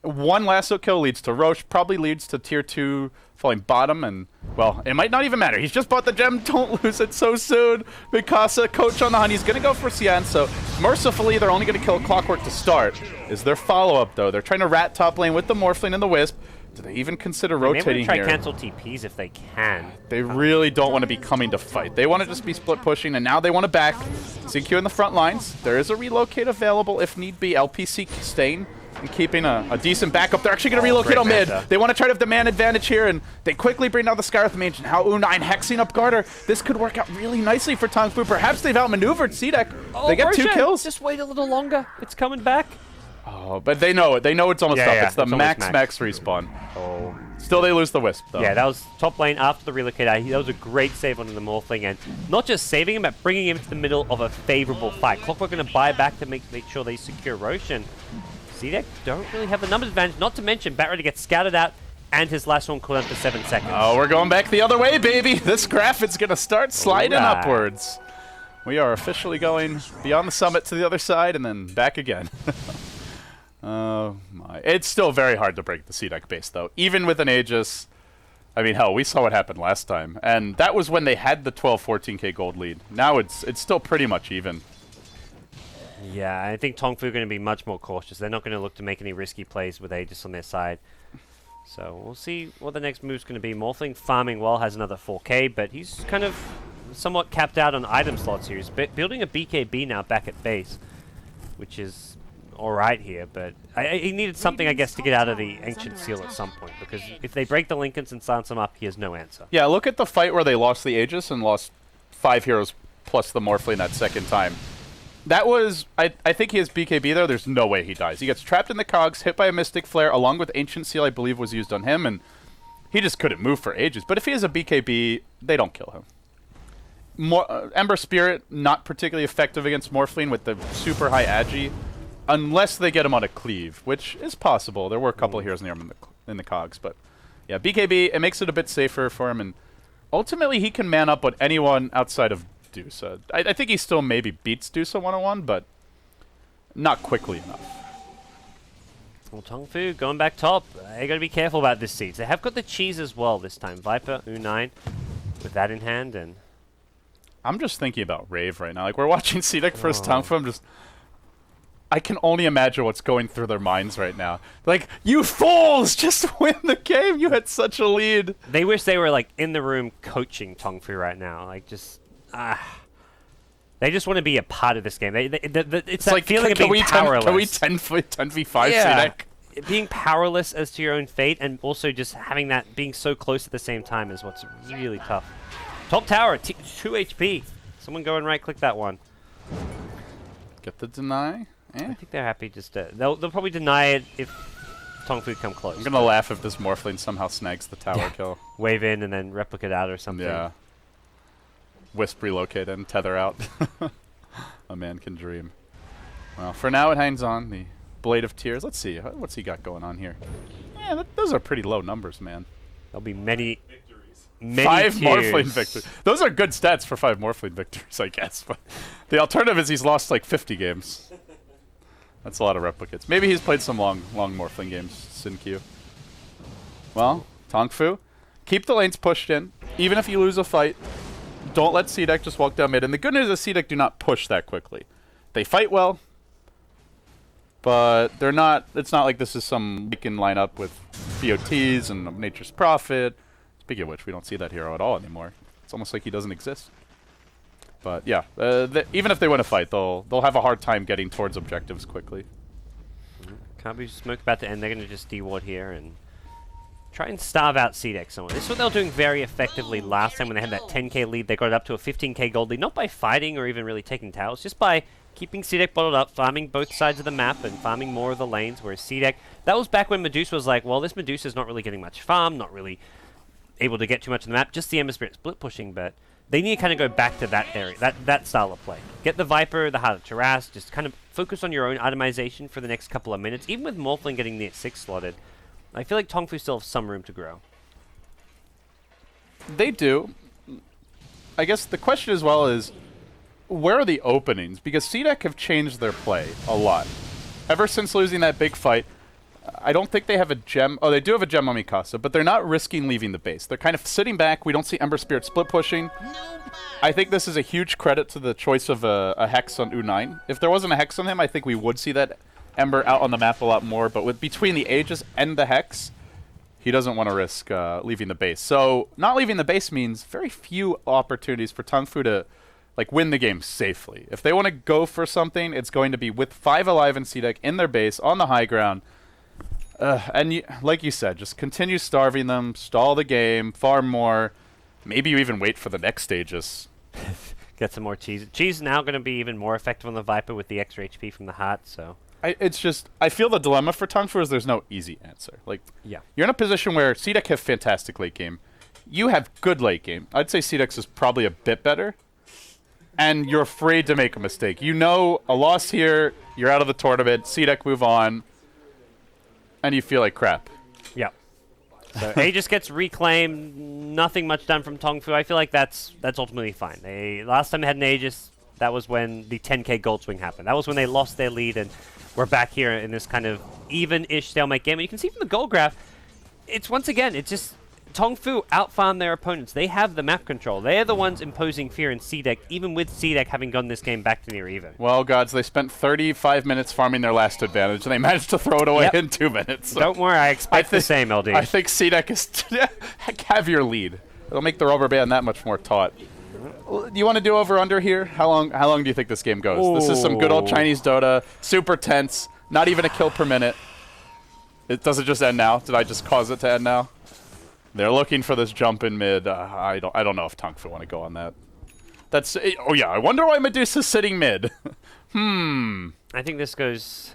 [SPEAKER 1] one lasso kill leads to Roche, probably leads to tier 2 falling bottom, and, well, it might not even matter. He's just bought the gem. Don't lose it so soon. Mikasa, coach on the hunt. He's going to go for Xian, so mercifully, they're only going to kill Clockwork to start. Is their follow-up, though. They're trying to rat top lane with the Morphling and the Wisp. Do they even consider rotating
[SPEAKER 2] here?
[SPEAKER 1] here?
[SPEAKER 2] They try cancel TPs if they can.
[SPEAKER 1] They really don't want to be coming to fight. They want to just be split pushing, and now they want to back. CQ in the front lines. There is a relocate available if need be. LPC staying and keeping a decent backup. They're actually going to relocate on mid. They want to try to have the man advantage here, and they quickly bring down the Skywrath Mage. Now U9 hexing up Garter. This could work out really nicely for TongFu. Perhaps they've outmaneuvered CDEC. They get
[SPEAKER 2] Roshan,
[SPEAKER 1] 2 kills.
[SPEAKER 2] Just wait a little longer. It's coming back.
[SPEAKER 1] Oh, but they know it. They know it's almost up. It's the
[SPEAKER 2] it's
[SPEAKER 1] max respawn.
[SPEAKER 2] Oh.
[SPEAKER 1] Still, they lose the Wisp, though.
[SPEAKER 2] Yeah, that was top lane after the relocate. That was a great save on the Morphling, and not just saving him, but bringing him to the middle of a favorable fight. Clockwork going to buy back to make sure they secure Roshan. CDEC don't really have the numbers advantage, not to mention Bat Ready gets scouted out, and his last one cooldown for 7 seconds.
[SPEAKER 1] Oh, we're going back the other way, baby. This graph is going to start sliding upwards. We are officially going beyond the summit to the other side and then back again. Oh, my. It's still very hard to break the CDEC base, though. Even with an Aegis, I mean, hell, we saw what happened last time. And that was when they had the 12, 14k gold lead. Now it's still pretty much even.
[SPEAKER 2] Yeah, I think TongFu are going to be much more cautious. They're not going to look to make any risky plays with Aegis on their side. So we'll see what the next move's going to be. Morphling farming well, has another 4k, but he's kind of somewhat capped out on item slots here. He's building a BKB now back at base, which is alright here, but he needed something, I guess, to get out of the Ancient Seal at some point, because if they break the Lincolns and silence him up, he has no answer.
[SPEAKER 1] Yeah, look at the fight where they lost the Aegis and lost 5 heroes plus the Morphling that second time. That was, I think he has BKB there. There's no way he dies. He gets trapped in the cogs, hit by a Mystic Flare, along with Ancient Seal, I believe, was used on him, and he just couldn't move for ages. But if he has a BKB, they don't kill him. Ember Spirit, not particularly effective against Morphling with the super high agi, unless they get him on a cleave, which is possible. There were a couple of heroes near him in the cogs, but yeah, BKB, it makes it a bit safer for him, and ultimately he can man up on anyone outside of Dusa. I think he still maybe beats Dusa 1-on-1, but not quickly enough.
[SPEAKER 2] Well, TongFu going back top. They got to be careful about this siege. They have got the cheese as well this time. Viper, U9, with that in hand, and
[SPEAKER 1] I'm just thinking about Rave right now. Like, we're watching CDEC first TongFu. I can only imagine what's going through their minds right now. Like, you fools! Just win the game! You had such a lead!
[SPEAKER 2] They wish they were, like, in the room coaching TongFu right now. Like, just, they just want to be a part of this game. It's that
[SPEAKER 1] like,
[SPEAKER 2] feeling of being powerless.
[SPEAKER 1] Can we 10v5 CDEC?
[SPEAKER 2] being powerless as to your own fate, and also just having that being so close at the same time is what's really tough. Top tower, 2 HP. Someone go and right-click that one.
[SPEAKER 1] Get the deny.
[SPEAKER 2] I think they're happy just to... They'll probably deny it if TongFu come close.
[SPEAKER 1] I'm going to laugh if this Morphling somehow snags the tower kill.
[SPEAKER 2] Wave in and then replicate out or something.
[SPEAKER 1] Yeah. Wisp relocate and tether out. A man can dream. Well, for now it hangs on. The Blade of Tears. Let's see. What's he got going on here? Yeah, those are pretty low numbers, man.
[SPEAKER 2] There'll be many...
[SPEAKER 1] Many 5 Morphling victories. Those are good stats for 5 Morphling victories, I guess. But the alternative is he's lost like 50 games. That's a lot of replicates. Maybe he's played some long Morphling games, SinQ. Well, TongFu, keep the lanes pushed in. Even if you lose a fight, don't let CDEC just walk down mid. And the good news is CDEC do not push that quickly. They fight well, but they're not. It's not like this is some weekend lineup with BOTs and Nature's Prophet. Speaking of which, we don't see that hero at all anymore. It's almost like he doesn't exist. But yeah, even if they win a fight, they'll have a hard time getting towards objectives quickly.
[SPEAKER 2] Can't be smoke about to end. They're going to just deward here and try and starve out CDEC somewhere. This is what they were doing very effectively last time when they had that 10k lead. They got it up to a 15k gold lead, not by fighting or even really taking towers, just by keeping CDEC bottled up, farming both sides of the map and farming more of the lanes, whereas CDEC, that was back when Medusa was like, well, this Medusa's not really getting much farm, not really able to get too much of the map, just the Ember Spirit split pushing, but they need to kind of go back to that area, that style of play. Get the Viper, the Heart of Taras, just kind of focus on your own itemization for the next couple of minutes. Even with Morphling getting the 6 slotted, I feel like TongFu still have some room to grow.
[SPEAKER 1] They do. I guess the question as well is, where are the openings? Because CDEC have changed their play a lot. Ever since losing that big fight, I don't think they have a gem. Oh, they do have a gem on Mikasa, but they're not risking leaving the base. They're kind of sitting back. We don't see Ember Spirit split pushing. I think this is a huge credit to the choice of a Hex on U9. If there wasn't a Hex on him, I think we would see that Ember out on the map a lot more. But with between the Aegis and the Hex, he doesn't want to risk leaving the base. So not leaving the base means very few opportunities for TongFu to like win the game safely. If they want to go for something, it's going to be with 5 alive in CDEC in their base on the high ground. And like you said, just continue starving them, stall the game, farm more. Maybe you even wait for the next stages.
[SPEAKER 2] Get some more cheese. Cheese is now going to be even more effective on the Viper with the extra HP from the Heart, so...
[SPEAKER 1] I feel the dilemma for TongFu is there's no easy answer. Like,
[SPEAKER 2] yeah. You're
[SPEAKER 1] in a position where CDEC have fantastic late game. You have good late game. I'd say CDEC is probably a bit better. And you're afraid to make a mistake. You know a loss here, you're out of the tournament, CDEC move on. And you feel like crap.
[SPEAKER 2] Yeah. So Aegis gets reclaimed. Nothing much done from TongFu. I feel like that's ultimately fine. Last time they had an Aegis, that was when the 10k gold swing happened. That was when they lost their lead, and we're back here in this kind of even-ish stalemate game. And you can see from the gold graph, it's once again, it's just TongFu outfarm their opponents. They have the map control. They are the ones imposing fear in CDEC, even with CDEC having gotten this game back to near even.
[SPEAKER 1] Well, GoDz, they spent 35 minutes farming their last advantage, and they managed to throw it away in 2 minutes. So
[SPEAKER 2] don't worry, I expect the same, LD.
[SPEAKER 1] I think CDEC is have your lead. It'll make the rubber band that much more taut. Do you want to do over-under here? How long do you think this game goes? Ooh. This is some good old Chinese Dota, super tense, not even a kill per minute. Does it just end now? Did I just cause it to end now? They're looking for this jump in mid. I don't know if TongFu want to go on that. Oh yeah, I wonder why Medusa's sitting mid.
[SPEAKER 2] I think this goes...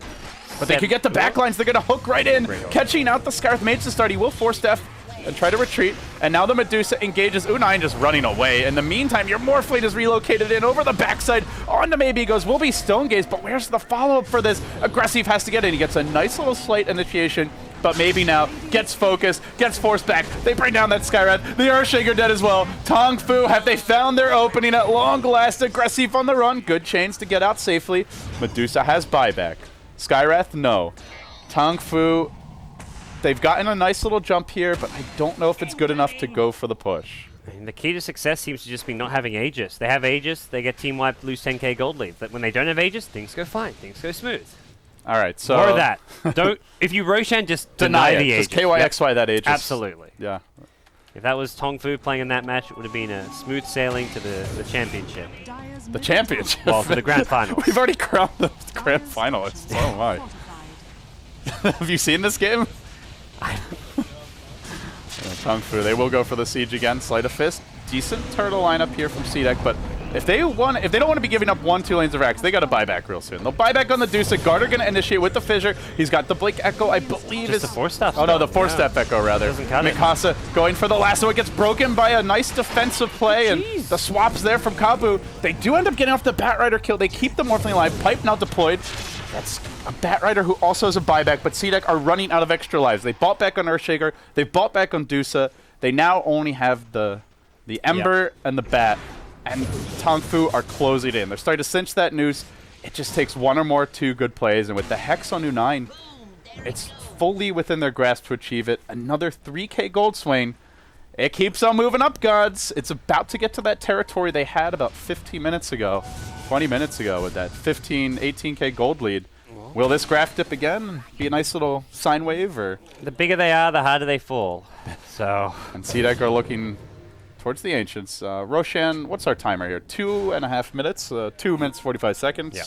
[SPEAKER 1] But they could get the backlines. They're going to hook right in. Catching out the Scarth Mage to start. He will force Def and try to retreat. And now the Medusa engages U9 just running away. In the meantime, your Morphling is relocated in over the backside. On to maybe goes, will be Stone Gaze, but where's the follow-up for this? Aggressive has to get in. He gets a nice little slight initiation. But maybe now gets focused, gets forced back. They bring down that Skywrath. The Earthshaker dead as well. TongFu, have they found their opening at long last? Aggressive on the run. Good chains to get out safely. Medusa has buyback. Skywrath, no. TongFu, they've gotten a nice little jump here, but I don't know if it's good enough to go for the push.
[SPEAKER 2] And the key to success seems to just be not having Aegis. They have Aegis, they get team wiped, lose 10k gold lead. But when they don't have Aegis, things go fine, things go smooth.
[SPEAKER 1] All right, so
[SPEAKER 2] more of that. Don't. If you Roshan, just deny the Aegis.
[SPEAKER 1] Just KYXY that Aegis.
[SPEAKER 2] Absolutely.
[SPEAKER 1] Yeah.
[SPEAKER 2] If that was TongFu playing in that match, it would have been a smooth sailing to the championship.
[SPEAKER 1] The championship?
[SPEAKER 2] Well, to the grand final.
[SPEAKER 1] We've already crowned the grand finalists. Oh my. Have you seen this game? TongFu, they will go for the siege again. Sleight of Fist. Decent turtle lineup here from CDEC, but if they don't want to be giving up 1-2 lanes of racks, they got to buy back real soon. They'll buy back on the Deuce. Garter going to initiate with the Fissure. He's got the Blink Echo, I believe.
[SPEAKER 2] Just the 4-step.
[SPEAKER 1] Oh no, the 4-step Echo rather.
[SPEAKER 2] Doesn't cut it.
[SPEAKER 1] Mikasa going for the lasso. It gets broken by a nice defensive play, and the swaps there from Kabu. They do end up getting off the Batrider kill. They keep the Morphling alive. Pipe now deployed. That's a Batrider who also has a buyback, but CDEC are running out of extra lives. They bought back on Earthshaker. They bought back on Dusa. They now only have the Ember and the Bat, and TongFu are closing in. They're starting to cinch that noose. It just takes one or more 2 good plays, and with the Hex on U9, it's fully within their grasp to achieve it. Another 3K gold swing. It keeps on moving up, gods. It's about to get to that territory they had about 15 minutes ago, 20 minutes ago with that 15, 18K gold lead. Will this graph dip again? Be a nice little sine wave, or?
[SPEAKER 2] The bigger they are, the harder they fall. So.
[SPEAKER 1] And CDEC are looking towards the Ancients. Roshan, what's our timer here? 2.5 minutes? 2 minutes, 45 seconds?
[SPEAKER 2] Yeah.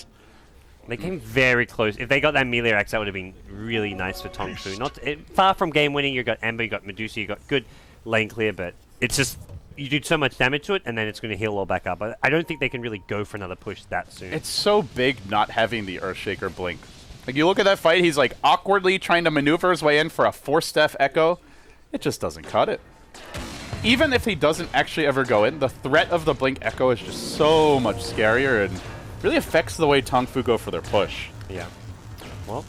[SPEAKER 2] They came very close. If they got that melee axe, that would have been really nice for TongFu. Not far from game winning. You got Ember, you got Medusa, you got good lane clear, but it's just you do so much damage to it, and then it's going to heal all back up. I don't think they can really go for another push that soon.
[SPEAKER 1] It's so big not having the Earthshaker blink. Like, you look at that fight, he's like awkwardly trying to maneuver his way in for a 4-step Echo. It just doesn't cut it. Even if he doesn't actually ever go in, the threat of the Blink Echo is just so much scarier and really affects the way TongFu go for their push.
[SPEAKER 2] Yeah. Well,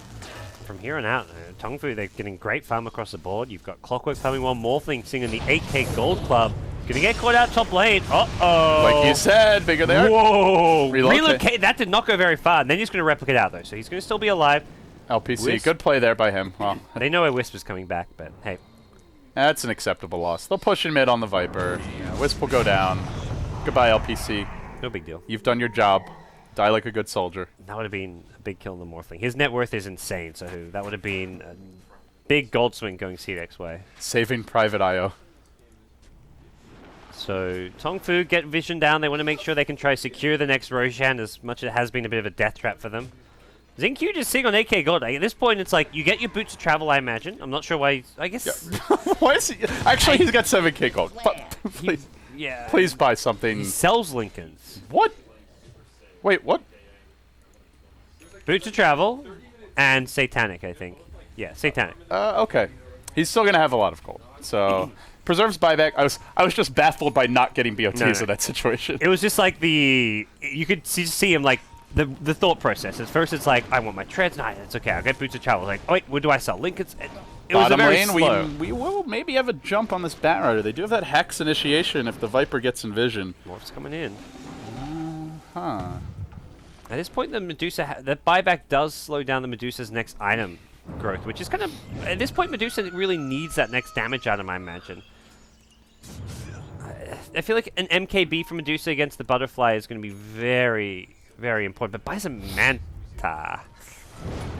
[SPEAKER 2] from here on out, TongFu, they're getting great farm across the board. You've got Clockwork coming one, Morphling singing the 8K Gold Club. Gonna get caught out top lane. Uh-oh.
[SPEAKER 1] Like you said, bigger there.
[SPEAKER 2] Whoa.
[SPEAKER 1] Relocate.
[SPEAKER 2] That did not go very far. And then he's going to replicate out, though. So he's going to still be alive.
[SPEAKER 1] LPC,
[SPEAKER 2] Wisp.
[SPEAKER 1] good play there by him. Well,
[SPEAKER 2] They know where Wisp is coming back, but hey.
[SPEAKER 1] that's an acceptable loss. They'll push in mid on the Viper. Yeah, Wisp will go down. Goodbye, LPC.
[SPEAKER 2] No big deal.
[SPEAKER 1] You've done your job. Die like a good soldier.
[SPEAKER 2] That would have been a big kill on the Morphling. His net worth is insane, so that would have been a big gold swing going CDEC's way.
[SPEAKER 1] Saving Private IO.
[SPEAKER 2] So TongFu get vision down. They want to make sure they can try secure the next Roshan, as much as it has been a bit of a death trap for them. XinQ just sitting on 8K gold. At this point, it's like you get your boots of travel, I imagine. I'm not sure why. I guess.
[SPEAKER 1] Yeah. Why is he? Actually, he's got 7K gold. Please,
[SPEAKER 2] yeah.
[SPEAKER 1] please buy something.
[SPEAKER 2] He sells Lincolns.
[SPEAKER 1] What? Wait, what?
[SPEAKER 2] Boots of travel and Satanic, I think. Yeah, Satanic.
[SPEAKER 1] Okay. He's still gonna have a lot of gold. So preserves buyback. I was just baffled by not getting BOTs in that situation.
[SPEAKER 2] It was just like you could see him like the thought process. At first, it's like I want my treads. Nah, it's okay. I'll get boots of travel. Like, oh wait, what do I sell? Lincolns. It was a very
[SPEAKER 1] lane,
[SPEAKER 2] slow.
[SPEAKER 1] we will maybe have a jump on this Batrider. They do have that Hex initiation if the Viper gets in vision.
[SPEAKER 2] Morph's coming in.
[SPEAKER 1] Huh.
[SPEAKER 2] At this point, the Medusa, the buyback does slow down the Medusa's next item growth, which is kind of, at this point, Medusa really needs that next damage item, I imagine. I feel like an MKB from Medusa against the Butterfly is going to be very, very important, but buy some Manta. I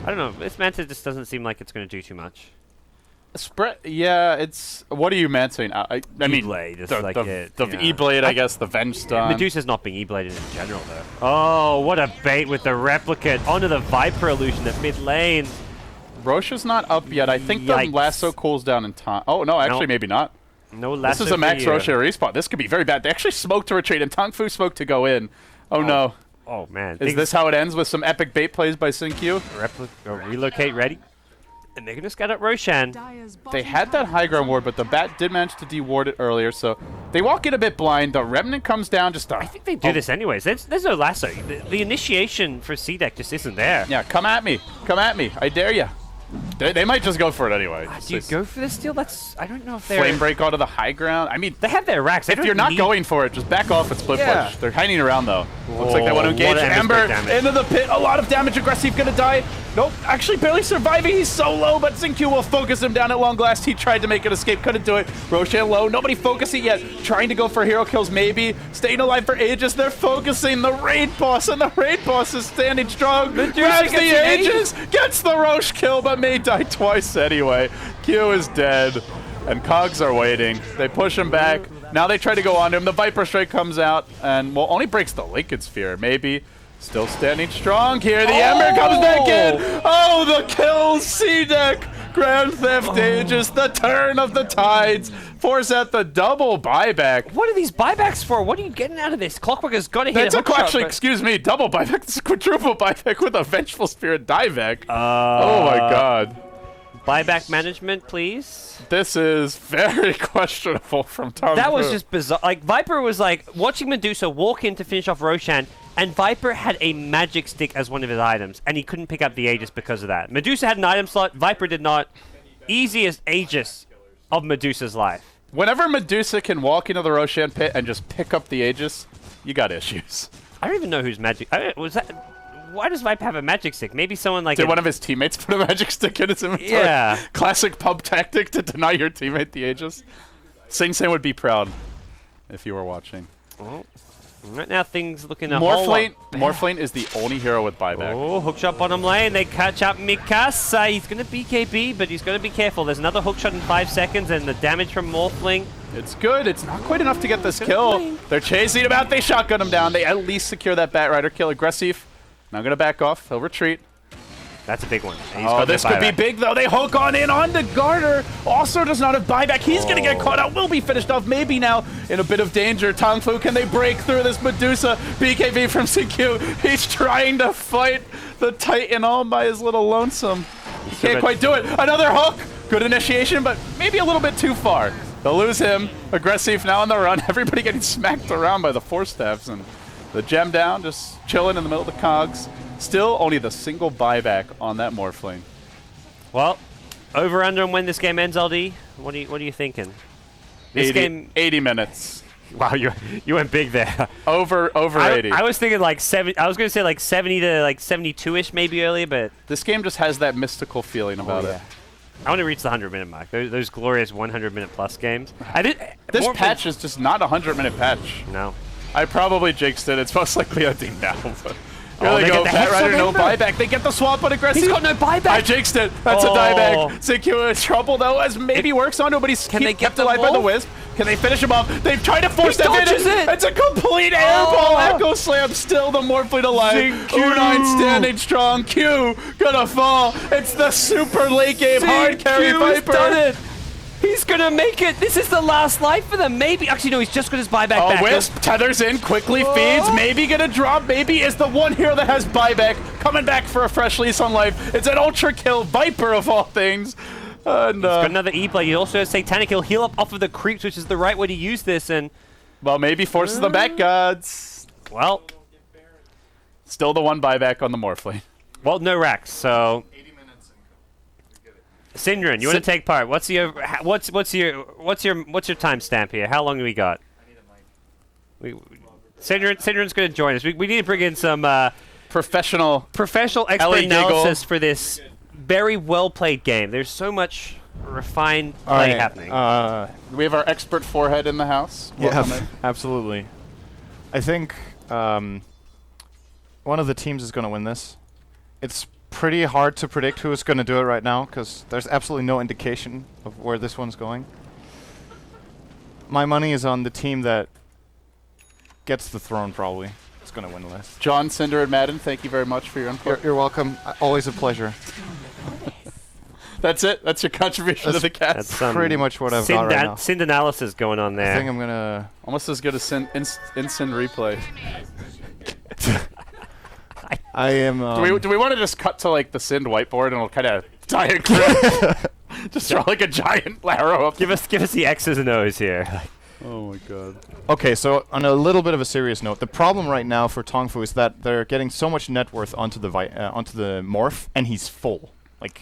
[SPEAKER 2] don't know, this Manta just doesn't seem like it's going to do too much.
[SPEAKER 1] Spread, yeah, it's, what are you manting? I mean,
[SPEAKER 2] E-Blade, just like it.
[SPEAKER 1] The E-Blade, I guess, the Venge Stun.
[SPEAKER 2] Medusa's not being E-Bladed in general, though. Oh, what a bait with the Replicant onto the Viper illusion at mid lane.
[SPEAKER 1] Rosha's not up yet. I think the lasso cools down in time. Oh, no, actually, maybe not.
[SPEAKER 2] No lasso.
[SPEAKER 1] This is a max Rosha respawn. This could be very bad. They actually smoked to retreat, and TongFu smoked to go in. Oh, no.
[SPEAKER 2] Oh, man.
[SPEAKER 1] Is this how it ends with some epic bait plays by XinQ?
[SPEAKER 2] Relocate ready. And they're going to scout up Roshan.
[SPEAKER 1] They had that high ground ward, but the Bat did manage to de-ward it earlier, so they walk in a bit blind. The Remnant comes down just
[SPEAKER 2] I think they do this anyways. There's no lasso. The initiation for CDEC just isn't there.
[SPEAKER 1] Yeah, come at me. Come at me. I dare you. They might just go for it anyway.
[SPEAKER 2] Do you go for this steal? I don't know if they're...
[SPEAKER 1] Flame break onto the high ground. I mean,
[SPEAKER 2] they have their racks.
[SPEAKER 1] If you're not going for it, just back off and split push. They're hiding around though. Looks like they want to engage. Ember into the pit. A lot of damage. Aggressive gonna die. Nope, actually barely surviving. He's so low, but XinQ will focus him down at long last. He tried to make an escape, couldn't do it. Roshan low, nobody focusing yet. Trying to go for hero kills maybe. Staying alive for ages. They're focusing the raid boss, and the raid boss is standing strong. Grabs the ages, gets the Roche kill, but may die twice anyway. Q is dead, and Cogs are waiting. They push him back. Now they try to go on to him. The Viper Strike comes out, and well, only breaks the Lincoln Sphere, maybe. Still standing strong here. The Ember comes back in. Oh, the kills, CDEC. Grand Theft Aegis, the turn of the tides. Force out the double buyback.
[SPEAKER 2] What are these buybacks for? What are you getting out of this? Clockwork has got to hit a hook shot,
[SPEAKER 1] actually, excuse me, double buyback. This is quadruple buyback with a Vengeful Spirit dieback. Oh my god.
[SPEAKER 2] Buyback management, please.
[SPEAKER 1] This is very questionable from TongFu.
[SPEAKER 2] That was just bizarre. Like, Viper was like watching Medusa walk in to finish off Roshan, and Viper had a magic stick as one of his items, and he couldn't pick up the Aegis because of that. Medusa had an item slot, Viper did not. Easiest Aegis of Medusa's life.
[SPEAKER 1] Whenever Medusa can walk into the Roshan pit and just pick up the Aegis, you got issues.
[SPEAKER 2] I don't even know whose magic... was that... Why does Viper have a magic stick? Maybe someone like...
[SPEAKER 1] Did one of his teammates put a magic stick in his inventory?
[SPEAKER 2] Yeah.
[SPEAKER 1] Classic pub tactic to deny your teammate the Aegis. Sing Sing would be proud if you were watching.
[SPEAKER 2] Well, right now things looking a whole lot...
[SPEAKER 1] Morphling is the only hero with buyback.
[SPEAKER 2] Oh, hookshot bottom lane. They catch up Mikasa. He's going to BKB, but he's got to be careful. There's another hookshot in 5 seconds, and the damage from Morphling...
[SPEAKER 1] It's good. It's not quite enough to get this kill. They're chasing him out. They shotgun him down. They at least secure that Batrider kill. Aggressive. Now going to back off. He'll retreat.
[SPEAKER 2] That's a big one.
[SPEAKER 1] Oh, this could be big, though. They hook on in onto Garter. Also does not have buyback. He's going to get caught out. Will be finished off. Maybe now in a bit of danger. TongFu, can they break through this Medusa? BKB from CQ. He's trying to fight the Titan all by his little lonesome. He can't quite do it. Another hook. Good initiation, but maybe a little bit too far. They'll lose him. Aggressive now on the run. Everybody getting smacked around by the Force Staffs. And the gem down, just chilling in the middle of the cogs. Still only the single buyback on that Morphling.
[SPEAKER 2] Well, over under on when this game ends, LD. What are you thinking? This
[SPEAKER 1] 80 minutes.
[SPEAKER 2] Wow, you went big there.
[SPEAKER 1] Over 80.
[SPEAKER 2] I was thinking like 70. I was going to say like 70 to like 72ish maybe earlier, but
[SPEAKER 1] this game just has that mystical feeling about it.
[SPEAKER 2] I want to reach the 100-minute mark. Those glorious 100-minute plus games.
[SPEAKER 1] This patch is just not a 100-minute patch.
[SPEAKER 2] No.
[SPEAKER 1] I probably jinxed it. It's most likely a ding now. But here
[SPEAKER 2] they
[SPEAKER 1] they go.
[SPEAKER 2] get the
[SPEAKER 1] Batrider, no buyback. They get the swap on aggressive.
[SPEAKER 2] He's got no buyback.
[SPEAKER 1] I jinxed it. That's a dieback. CQ in trouble, though, as maybe works onto, but he's kept alive by the Wisp. Can they finish him off? They've tried to force that in. It's a complete airball. Echo Slam. Still the Morphling alive. Q9 standing strong. Q gonna fall. It's the super late game hard carry Viper.
[SPEAKER 2] Done it. He's gonna make it. This is the last life for them. Maybe. Actually, no. He's just got his buyback back.
[SPEAKER 1] Wisp tethers in, quickly feeds. Maybe gonna drop. Maybe is the one hero that has buyback. Coming back for a fresh lease on life. It's an ultra kill. Viper of all things. And,
[SPEAKER 2] he's got another E-play. He also has Satanic. He'll heal up off of the creeps, which is the right way to use this. And
[SPEAKER 1] well, maybe forces them back, gods.
[SPEAKER 2] Well,
[SPEAKER 1] still the one buyback on the Morphling.
[SPEAKER 2] Well, no racks. So
[SPEAKER 4] 80 minutes.
[SPEAKER 2] Syndrome, you want to take part? What's your timestamp here? How long do we got?
[SPEAKER 4] I need a mic.
[SPEAKER 2] Syndrome's going to join us. We need to bring in some
[SPEAKER 1] professional
[SPEAKER 2] expert analysis for this very well played game. There's so much refined play happening.
[SPEAKER 1] We have our expert forehead in the house.
[SPEAKER 5] Yeah, absolutely. I think one of the teams is going to win this. It's pretty hard to predict who is going to do it right now because there's absolutely no indication of where this one's going. My money is on the team that gets the throne, probably. It's going to win this.
[SPEAKER 1] John, Cinder, and Madden, thank you very much for your input.
[SPEAKER 5] You're welcome. Always a pleasure.
[SPEAKER 1] That's it? That's your contribution to the cast?
[SPEAKER 2] That's
[SPEAKER 5] pretty much what I've got right now.
[SPEAKER 2] Synd analysis going on there.
[SPEAKER 5] I think I'm going to...
[SPEAKER 1] Almost as good as instant replay.
[SPEAKER 5] I am...
[SPEAKER 1] do we want to just cut to like the Sind whiteboard and we'll kind of diagram? Just throw like a giant arrow up.
[SPEAKER 2] Give us the X's and O's here.
[SPEAKER 1] Oh my god.
[SPEAKER 5] Okay, so on a little bit of a serious note, the problem right now for TongFu is that they're getting so much net worth onto the morph, and he's full. Like,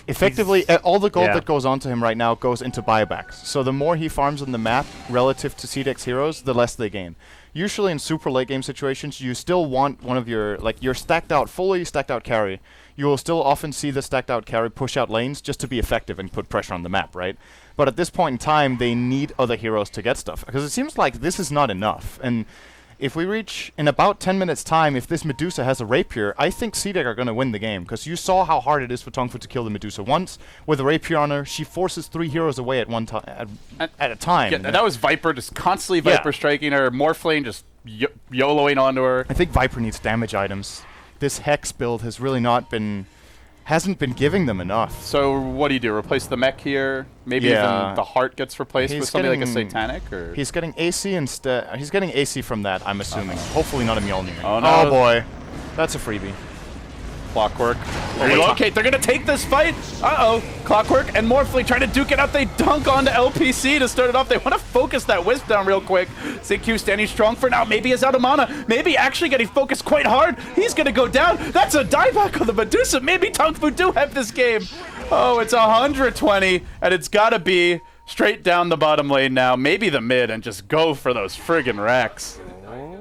[SPEAKER 5] effectively, all the gold that goes onto him right now goes into buybacks. So the more he farms on the map relative to CDEC heroes, the less they gain. Usually in super late game situations, you still want one of your, like, your fully stacked out carry. You will still often see the stacked out carry push out lanes just to be effective and put pressure on the map, right? But at this point in time, they need other heroes to get stuff. Because it seems like this is not enough. And if we reach, in about 10 minutes time, if this Medusa has a Rapier, I think CDEC are going to win the game. Because you saw how hard it is for TongFu to kill the Medusa once. With a Rapier on her, she forces 3 heroes away at a time.
[SPEAKER 1] Yeah, that was Viper, just constantly Viper striking her. Morphling just YOLOing onto her.
[SPEAKER 5] I think Viper needs damage items. This Hex build has really hasn't been giving them enough.
[SPEAKER 1] So what do you do? Replace the mech here? Maybe even the heart gets replaced with something like a Satanic? Or
[SPEAKER 5] he's getting AC instead. He's getting AC from that, I'm assuming. Hopefully not a Mjolnir.
[SPEAKER 1] Oh, no.
[SPEAKER 5] Oh boy. That's a freebie.
[SPEAKER 1] Clockwork. Relocate. They're going to take this fight. Uh-oh. Clockwork and Morphling trying to duke it out. They dunk onto LPC to start it off. They want to focus that Wisp down real quick. ZQ standing strong for now. Maybe is out of mana. Maybe actually getting focused quite hard. He's going to go down. That's a dieback on the Medusa. Maybe TongFu do have this game. Oh, it's 120, and it's got to be straight down the bottom lane now. Maybe the mid, and just go for those friggin' racks.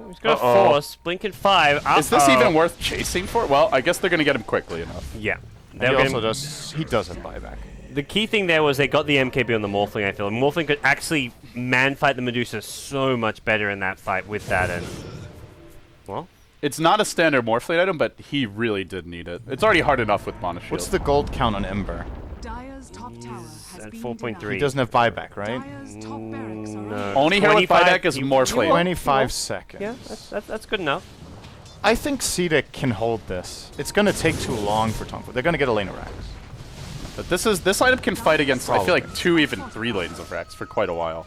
[SPEAKER 2] He's going to force. Blinking 5.
[SPEAKER 1] Is this even worth chasing for? Well, I guess they're going to get him quickly enough.
[SPEAKER 2] Yeah.
[SPEAKER 5] He also does. He does have buyback.
[SPEAKER 2] The key thing there was they got the MKB on the Morphling, I feel. And Morphling could actually man-fight the Medusa so much better in that fight with that. And, well,
[SPEAKER 1] it's not a standard Morphling item, but he really did need it. It's already hard enough with Mana Shield.
[SPEAKER 5] What's the gold count on Ember?
[SPEAKER 3] Dire's top tower has
[SPEAKER 2] at
[SPEAKER 3] been
[SPEAKER 2] 4.3.
[SPEAKER 3] denied.
[SPEAKER 5] He doesn't have buyback, right?
[SPEAKER 3] Dire's top barracks are
[SPEAKER 2] no.
[SPEAKER 1] Only here with
[SPEAKER 2] 25
[SPEAKER 1] buyback is Morphling.
[SPEAKER 5] 25 seconds.
[SPEAKER 2] Yeah, that's good enough.
[SPEAKER 5] I think CDEC can hold this. It's going to take too long for TongFu. They're going to get a lane of racks.
[SPEAKER 1] But this item can fight against, I feel like, 2, even 3 lanes of racks for quite a while.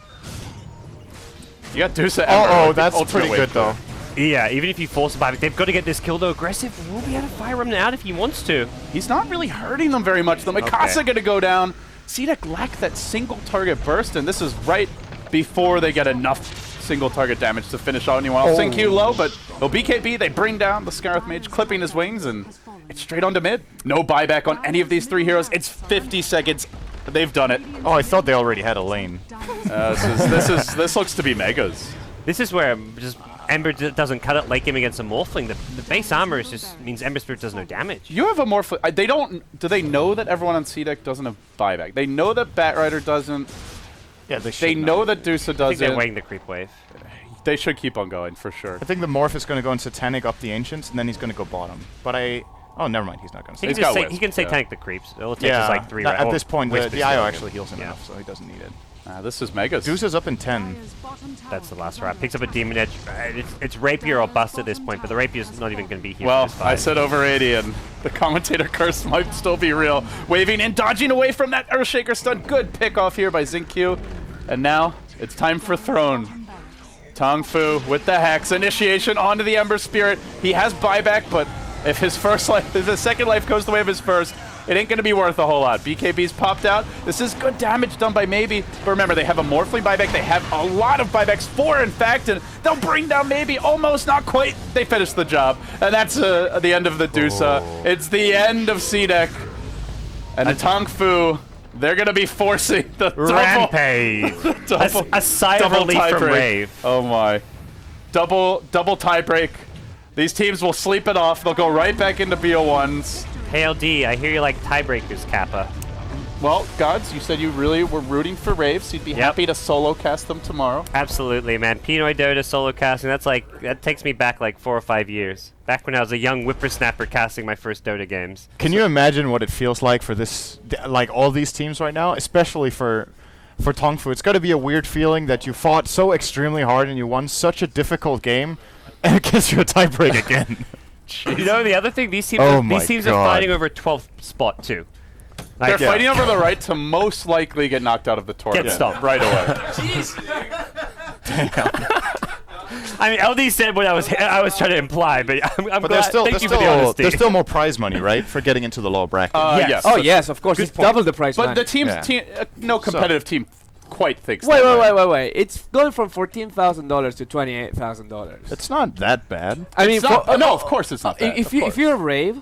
[SPEAKER 1] You got Dusa Ember.
[SPEAKER 5] Oh, that's pretty good, though.
[SPEAKER 2] Yeah, even if you force a buyback, they've got to get this kill, though. Aggressive will be able to fire him out if he wants to.
[SPEAKER 1] He's not really hurting them very much. The Mikasa going to go down. CDEC lacked that single target burst, and this is right before they get enough single target damage to finish out anyone else. Q low, but BKB, they bring down the Scarith Mage, clipping his wings, and it's straight onto mid. No buyback on any of these 3 heroes. It's 50 seconds. They've done it.
[SPEAKER 5] Oh, I thought they already had a lane.
[SPEAKER 1] This looks to be megas.
[SPEAKER 2] This is where just Ember doesn't cut it late game against a Morphling. The base armor is just means Ember Spirit does no damage.
[SPEAKER 1] You have a Morphling. They don't. Do they know that everyone on CDEC doesn't have buyback? They know that Batrider doesn't.
[SPEAKER 5] Yeah, they
[SPEAKER 1] know that Dusa
[SPEAKER 2] I think
[SPEAKER 1] doesn't.
[SPEAKER 2] they're waiting the creep wave.
[SPEAKER 1] They should keep on going for sure.
[SPEAKER 5] I think the Morph is going to go in Satanic up the Ancients, and then he's going to go bottom. But oh, never mind. He's not going to.
[SPEAKER 2] He can Satanic the creeps. It'll take us like 3 rounds.
[SPEAKER 5] At this point,
[SPEAKER 2] Wisp
[SPEAKER 5] the
[SPEAKER 2] is
[SPEAKER 5] IO
[SPEAKER 2] still
[SPEAKER 5] actually heals him enough, so he doesn't need it.
[SPEAKER 1] This is megas.
[SPEAKER 5] Dusa's up in 10.
[SPEAKER 3] Dire's bottom tower
[SPEAKER 2] That's the last
[SPEAKER 3] is
[SPEAKER 2] round.
[SPEAKER 3] under
[SPEAKER 2] Picks up a
[SPEAKER 3] attack.
[SPEAKER 2] Demon Edge. It's Rapier or Bust at this point, but the Rapier's not even going to be here.
[SPEAKER 1] Well,
[SPEAKER 2] for this fight.
[SPEAKER 1] I said over 80, and the commentator curse might still be real. Waving and dodging away from that Earthshaker stun. Good pick off here by ZQ. And now it's time for Throne. TongFu with the Hex. Initiation onto the Ember Spirit. He has buyback, but if his second life goes the way of his first, it ain't going to be worth a whole lot. BKB's popped out. This is good damage done by Maybe. But remember, they have a Morphling buyback. They have a lot of buybacks, 4 in fact, and they'll bring down Maybe. Almost, not quite. They finish the job. And that's the end of the Dusa. It's the end of CDEC. And TongFu, they're going to be forcing the
[SPEAKER 2] Rampage. A sigh of relief from Rave.
[SPEAKER 1] Oh my. Double tie break. These teams will sleep it off. They'll go right back into BO1s.
[SPEAKER 2] Hey LD, I hear you like tiebreakers, Kappa.
[SPEAKER 1] Well, GoDz, you said you really were rooting for Raves, so you'd be happy to solo cast them tomorrow.
[SPEAKER 2] Absolutely, man. Pinoy Dota solo casting, that takes me back like 4 or 5 years. Back when I was a young whippersnapper casting my first Dota games.
[SPEAKER 5] Can you imagine what it feels like for this, like all these teams right now, especially for TongFu? It's got to be a weird feeling that you fought so extremely hard and you won such a difficult game, and it gives you a tiebreak again.
[SPEAKER 2] You know, the other thing, these teams, are fighting over 12th spot too.
[SPEAKER 1] They're fighting over the right to most likely get knocked out of the tournament.
[SPEAKER 2] Get stopped
[SPEAKER 1] right away.
[SPEAKER 2] I mean, LD said what I was trying to imply, but I'm glad. Thank you for the honesty.
[SPEAKER 5] There's still more prize money, right, for getting into the lower bracket.
[SPEAKER 1] Yes.
[SPEAKER 6] Oh yes, of course. It's double the price.
[SPEAKER 1] But the no competitive team quite thinks
[SPEAKER 6] Wait.
[SPEAKER 1] It's
[SPEAKER 6] It's going from $14,000 to $28,000.
[SPEAKER 5] It's not that bad.
[SPEAKER 6] I mean,
[SPEAKER 1] no, of course it's not that.
[SPEAKER 6] If you're a Rave,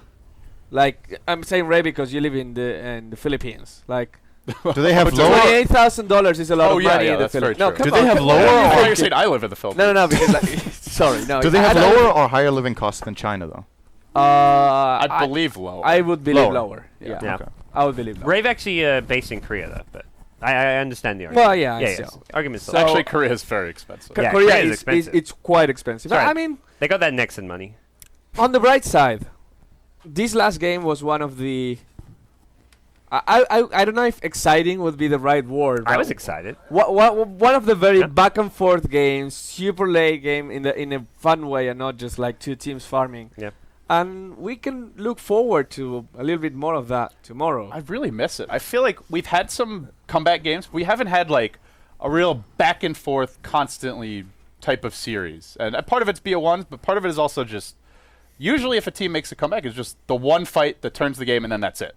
[SPEAKER 6] like I'm saying Rave because you live in the Philippines, like.
[SPEAKER 5] Do they have lower?
[SPEAKER 6] $28,000 is a lot of money in the
[SPEAKER 1] that's very
[SPEAKER 6] Philippines. No,
[SPEAKER 1] true.
[SPEAKER 6] come
[SPEAKER 5] Do they
[SPEAKER 6] on,
[SPEAKER 5] have
[SPEAKER 6] come
[SPEAKER 5] lower
[SPEAKER 6] on.
[SPEAKER 5] or
[SPEAKER 1] you're saying I live in the Philippines.
[SPEAKER 6] No, because sorry, no.
[SPEAKER 5] Do they have
[SPEAKER 6] I don't-
[SPEAKER 5] lower or higher living costs than China, though?
[SPEAKER 1] I believe lower.
[SPEAKER 6] I would believe
[SPEAKER 5] Lower.
[SPEAKER 6] lower. Yeah.
[SPEAKER 2] Yeah.
[SPEAKER 5] Okay.
[SPEAKER 6] I would believe lower.
[SPEAKER 2] Rave actually based in Korea though, but I understand the argument.
[SPEAKER 6] Well, yeah, I
[SPEAKER 2] yeah,
[SPEAKER 6] see.
[SPEAKER 2] yes. Argument's
[SPEAKER 6] So-
[SPEAKER 2] solid.
[SPEAKER 1] Actually, Korea is very expensive.
[SPEAKER 2] Yeah,
[SPEAKER 6] Korea
[SPEAKER 2] Korea is
[SPEAKER 6] is
[SPEAKER 2] expensive.
[SPEAKER 6] it's quite expensive.
[SPEAKER 2] Sorry.
[SPEAKER 6] I mean,
[SPEAKER 2] They got that Nexon money.
[SPEAKER 6] on the bright side, this last game was one of the I don't know if exciting would be the right word.
[SPEAKER 2] I
[SPEAKER 6] but
[SPEAKER 2] was excited.
[SPEAKER 6] one of the very
[SPEAKER 2] Yeah.
[SPEAKER 6] back and forth games, super late game in a fun way, and not just like two teams farming.
[SPEAKER 2] Yeah.
[SPEAKER 6] And we can look forward to a little bit more of that tomorrow.
[SPEAKER 1] I really miss it. I feel like we've had some comeback games. We haven't had like a real back and forth, constantly type of series. And part of it's BO1s, but part of it is also just usually if a team makes a comeback, it's just the one fight that turns the game, and then that's it.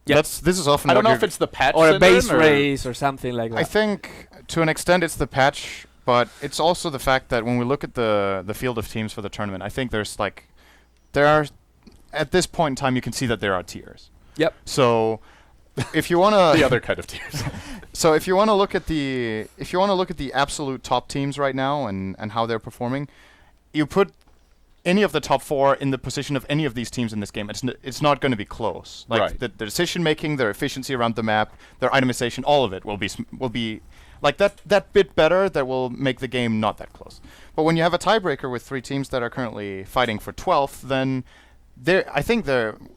[SPEAKER 6] Yeah.
[SPEAKER 5] This is often.
[SPEAKER 1] I don't
[SPEAKER 5] what
[SPEAKER 1] know if
[SPEAKER 5] you're-
[SPEAKER 1] it's the patch
[SPEAKER 6] Or a
[SPEAKER 1] syndrome
[SPEAKER 6] base race or something like that.
[SPEAKER 5] I think to an extent it's the patch, but it's also the fact that when we look at the field of teams for the tournament, I think there are at this point in time you can see that there are tiers.
[SPEAKER 6] Yep.
[SPEAKER 5] So if you want to
[SPEAKER 1] the other kind of teams.
[SPEAKER 5] So if you want to look at the absolute top teams right now and how they're performing, you put any of the top 4 in the position of any of these teams in this game. It's not going to be close. Like
[SPEAKER 1] Right.
[SPEAKER 5] the decision making, their efficiency around the map, their itemization, all of it will be like that bit better. That will make the game not that close. But when you have a tiebreaker with 3 teams that are currently fighting for 12th, then I think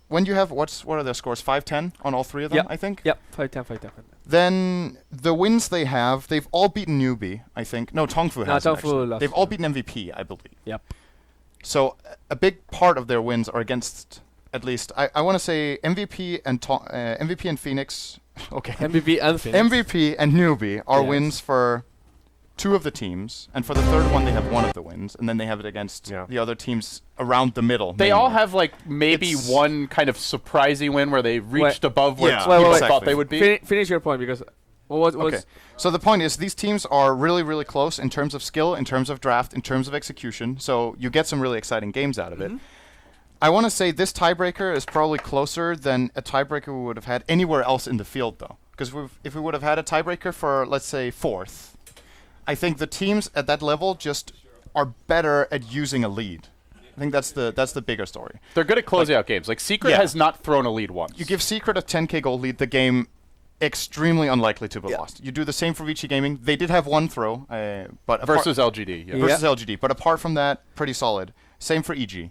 [SPEAKER 5] when you have what are their scores 5-10 on all 3 of them,
[SPEAKER 6] Yep.
[SPEAKER 5] I think.
[SPEAKER 6] Yep, 5-10, 5-10.
[SPEAKER 5] Then the wins they have, they've all beaten newbie, I think. No, TongFu
[SPEAKER 6] No,
[SPEAKER 5] has.
[SPEAKER 6] TongFu lost.
[SPEAKER 5] They've all beaten MVP, I believe.
[SPEAKER 6] Yep.
[SPEAKER 5] So a big part of their wins are against, at least, I want to say MVP and Phoenix. Okay.
[SPEAKER 6] MVP and Phoenix.
[SPEAKER 5] MVP and newbie are
[SPEAKER 6] Yes.
[SPEAKER 5] wins for 2 of the teams, and for the third one they have 1 of the wins, and then they have it against the other teams around the middle.
[SPEAKER 1] They all
[SPEAKER 5] mainly.
[SPEAKER 1] have like maybe
[SPEAKER 5] It's-
[SPEAKER 1] one kind of surprising win where they reached above where
[SPEAKER 5] Yeah,
[SPEAKER 1] people
[SPEAKER 6] wait,
[SPEAKER 1] thought
[SPEAKER 5] exactly.
[SPEAKER 1] they would be.
[SPEAKER 6] Finish your point, because what was
[SPEAKER 5] Okay. So the point is, these teams are really, really close in terms of skill, in terms of draft, in terms of execution. So you get some really exciting games out of it. I want to say this tiebreaker is probably closer than a tiebreaker we would have had anywhere else in the field, though. Because if we would have had a tiebreaker for, let's say, 4th, I think the teams at that level just are better at using a lead. I think that's the bigger story.
[SPEAKER 1] They're good at closing out games. Like Secret
[SPEAKER 5] Yeah.
[SPEAKER 1] has not thrown a lead once.
[SPEAKER 5] You give Secret a 10k goal lead, the game extremely unlikely to be lost. You do the same for Vici Gaming. They did have 1 throw, but
[SPEAKER 1] versus LGD. Yeah.
[SPEAKER 5] versus LGD. But apart from that, pretty solid. Same for EG.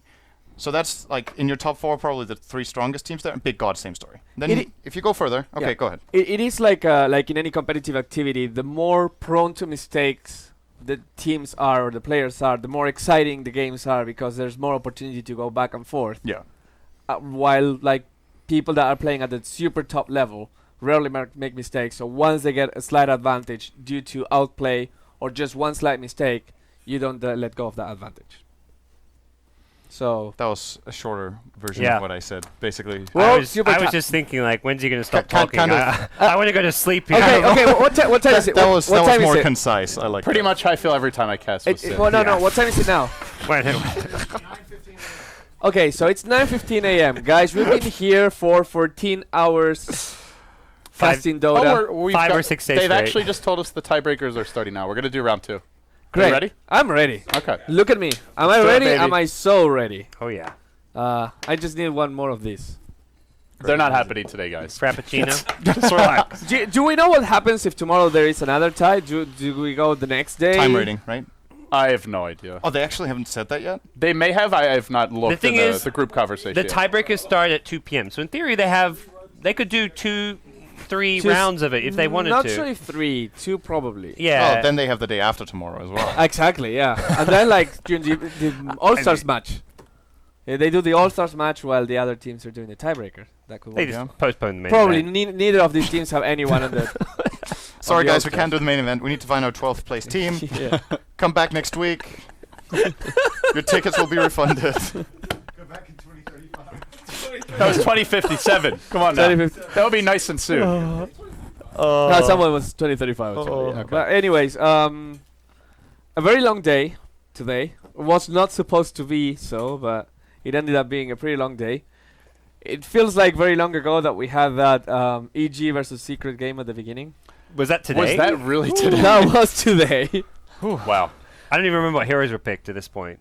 [SPEAKER 5] So that's like in your top 4, probably the 3 strongest teams there. Big God, same story. Then if you go further, okay, go ahead.
[SPEAKER 6] It is like in any competitive activity, the more prone to mistakes the teams are or the players are, the more exciting the games are, because there's more opportunity to go back and forth.
[SPEAKER 5] Yeah.
[SPEAKER 6] While like people that are playing at the super top level rarely make mistakes. So once they get a slight advantage due to outplay or just one slight mistake, you don't let go of that advantage. So
[SPEAKER 5] That was a shorter version
[SPEAKER 2] Yeah.
[SPEAKER 5] of what I said, basically.
[SPEAKER 6] Well,
[SPEAKER 2] I was
[SPEAKER 6] super
[SPEAKER 2] just thinking, like, when's he going to stop
[SPEAKER 5] Ca-
[SPEAKER 2] talking?
[SPEAKER 5] kind of-
[SPEAKER 2] I want to go to sleep. here.
[SPEAKER 6] okay, what time is it?
[SPEAKER 5] That
[SPEAKER 6] What
[SPEAKER 5] was
[SPEAKER 6] time is
[SPEAKER 5] more
[SPEAKER 6] it?
[SPEAKER 5] concise. I like
[SPEAKER 1] Pretty
[SPEAKER 5] that.
[SPEAKER 1] much how I feel every time I cast with Sid.
[SPEAKER 6] Well, no. What time is it now?
[SPEAKER 2] Wait,
[SPEAKER 6] Okay, so it's 9:15 a.m. Guys, we've been here for 14 hours casting Dota.
[SPEAKER 1] we've
[SPEAKER 2] 5
[SPEAKER 1] got-
[SPEAKER 2] or 6 days
[SPEAKER 1] They've
[SPEAKER 2] straight.
[SPEAKER 1] actually just told us the tiebreakers are starting now. We're going to do round 2.
[SPEAKER 6] Great.
[SPEAKER 1] You ready?
[SPEAKER 6] I'm ready.
[SPEAKER 1] Okay.
[SPEAKER 6] Look at me. Am
[SPEAKER 1] Let's
[SPEAKER 6] I
[SPEAKER 1] do it,
[SPEAKER 6] ready?
[SPEAKER 1] baby.
[SPEAKER 6] Am I so ready?
[SPEAKER 2] Oh, yeah.
[SPEAKER 6] I just need one more of these.
[SPEAKER 1] They're not happening today, guys.
[SPEAKER 2] Frappuccino.
[SPEAKER 1] Just relax.
[SPEAKER 6] Do we know what happens if tomorrow there is another tie? Do we go the next day?
[SPEAKER 5] Time rating, right?
[SPEAKER 1] I have no idea.
[SPEAKER 5] Oh, they actually haven't said that yet?
[SPEAKER 1] They may have. I have not looked
[SPEAKER 2] thing
[SPEAKER 1] in
[SPEAKER 2] is,
[SPEAKER 1] the group conversation.
[SPEAKER 2] The
[SPEAKER 1] yet.
[SPEAKER 2] tiebreakers start at 2 p.m. So in theory, they could do 2-3
[SPEAKER 6] Just
[SPEAKER 2] rounds of it if they wanted
[SPEAKER 6] Not
[SPEAKER 2] to.
[SPEAKER 6] sure if 3, 2 probably.
[SPEAKER 2] Yeah.
[SPEAKER 5] Oh, then they have the day after tomorrow as well.
[SPEAKER 6] Exactly, yeah. And then like during the All-Stars match. Yeah, they do the All-Stars match while the other teams are doing the tiebreaker. That could
[SPEAKER 2] They
[SPEAKER 6] work.
[SPEAKER 2] just postpone the main
[SPEAKER 6] Probably
[SPEAKER 2] event.
[SPEAKER 6] neither of these teams have anyone on the.
[SPEAKER 5] Sorry,
[SPEAKER 6] the
[SPEAKER 5] guys, we
[SPEAKER 6] All-Stars.
[SPEAKER 5] can't do the main event. We need to find our 12th place team.
[SPEAKER 6] Yeah.
[SPEAKER 5] Come back next week. Your tickets will be refunded.
[SPEAKER 3] Go back in 2035.
[SPEAKER 1] That was 2057. Come on now.
[SPEAKER 6] 2050.
[SPEAKER 1] That would be nice and soon.
[SPEAKER 6] No, someone was 2035.
[SPEAKER 1] Okay.
[SPEAKER 6] But anyways, a very long day today. Was not supposed to be so, but it ended up being a pretty long day. It feels like very long ago that we had that EG versus Secret game at the beginning.
[SPEAKER 2] Was that today?
[SPEAKER 1] Was that really today?
[SPEAKER 6] That was today.
[SPEAKER 1] Wow.
[SPEAKER 2] I don't even remember what heroes were picked at this point.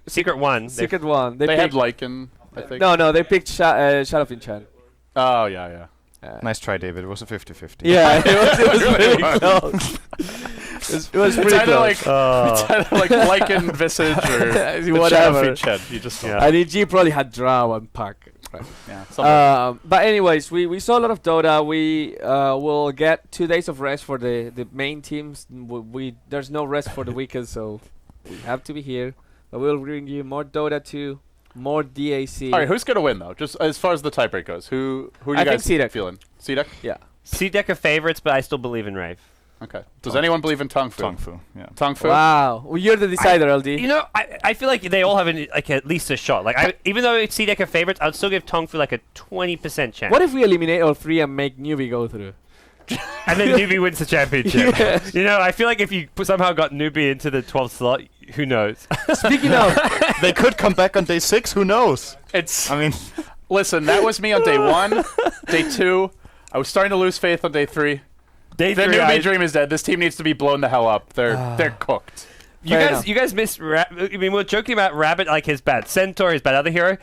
[SPEAKER 2] Secret won.
[SPEAKER 6] Secret one. They
[SPEAKER 1] They had
[SPEAKER 6] picked
[SPEAKER 1] Lycan, I think.
[SPEAKER 6] no, they picked Shadowfin Chan.
[SPEAKER 1] Oh, yeah.
[SPEAKER 5] Nice try, David. It was a 50-50.
[SPEAKER 6] Yeah, it was
[SPEAKER 1] Really
[SPEAKER 6] pretty
[SPEAKER 1] was.
[SPEAKER 6] close. It was
[SPEAKER 1] It's
[SPEAKER 6] pretty
[SPEAKER 1] either
[SPEAKER 6] close.
[SPEAKER 1] it's either like Lycan Visage or
[SPEAKER 6] Whatever.
[SPEAKER 1] Shadow Feed Shed. You just
[SPEAKER 2] Yeah.
[SPEAKER 6] And EG probably had Drow and Pack.
[SPEAKER 1] Yeah. something.
[SPEAKER 6] But anyways, we saw a lot of Dota. We will get 2 days of rest for the main teams. There's no rest for the weekend, so we have to be here. But we'll bring you more Dota 2, more DAC.
[SPEAKER 1] All right, who's gonna win though? Just as far as the tiebreak goes, who are you
[SPEAKER 6] I
[SPEAKER 1] guys
[SPEAKER 6] think CDEC.
[SPEAKER 1] feeling? CDEC?
[SPEAKER 6] Yeah.
[SPEAKER 2] CDEC are favorites, but I still believe in Rave.
[SPEAKER 1] Okay. Does anyone believe in TongFu?
[SPEAKER 5] TongFu, yeah.
[SPEAKER 1] TongFu?
[SPEAKER 6] Wow. Well, you're the decider, LD.
[SPEAKER 2] You know, I feel like they all have at least a shot. Like, even though it's CDEC are favorites, I'd still give TongFu like a 20% chance.
[SPEAKER 6] What if we eliminate all 3 and make Newbie go through?
[SPEAKER 2] And then Newbie wins the championship.
[SPEAKER 6] Yeah.
[SPEAKER 2] You know, I feel like if you somehow got Newbie into the 12th slot, who knows?
[SPEAKER 6] Speaking of,
[SPEAKER 5] They could come back on day 6. Who knows?
[SPEAKER 1] It's
[SPEAKER 5] I mean,
[SPEAKER 1] listen. That was me on day 1, day 2. I was starting to lose faith on day 3.
[SPEAKER 2] Day
[SPEAKER 1] The
[SPEAKER 2] 3,
[SPEAKER 1] newbie dream is dead. This team needs to be blown the hell up. They're cooked.
[SPEAKER 6] Fair enough.
[SPEAKER 2] you guys missed. I mean, we're joking about Rabbit, like his bad Centaur, his bad other hero.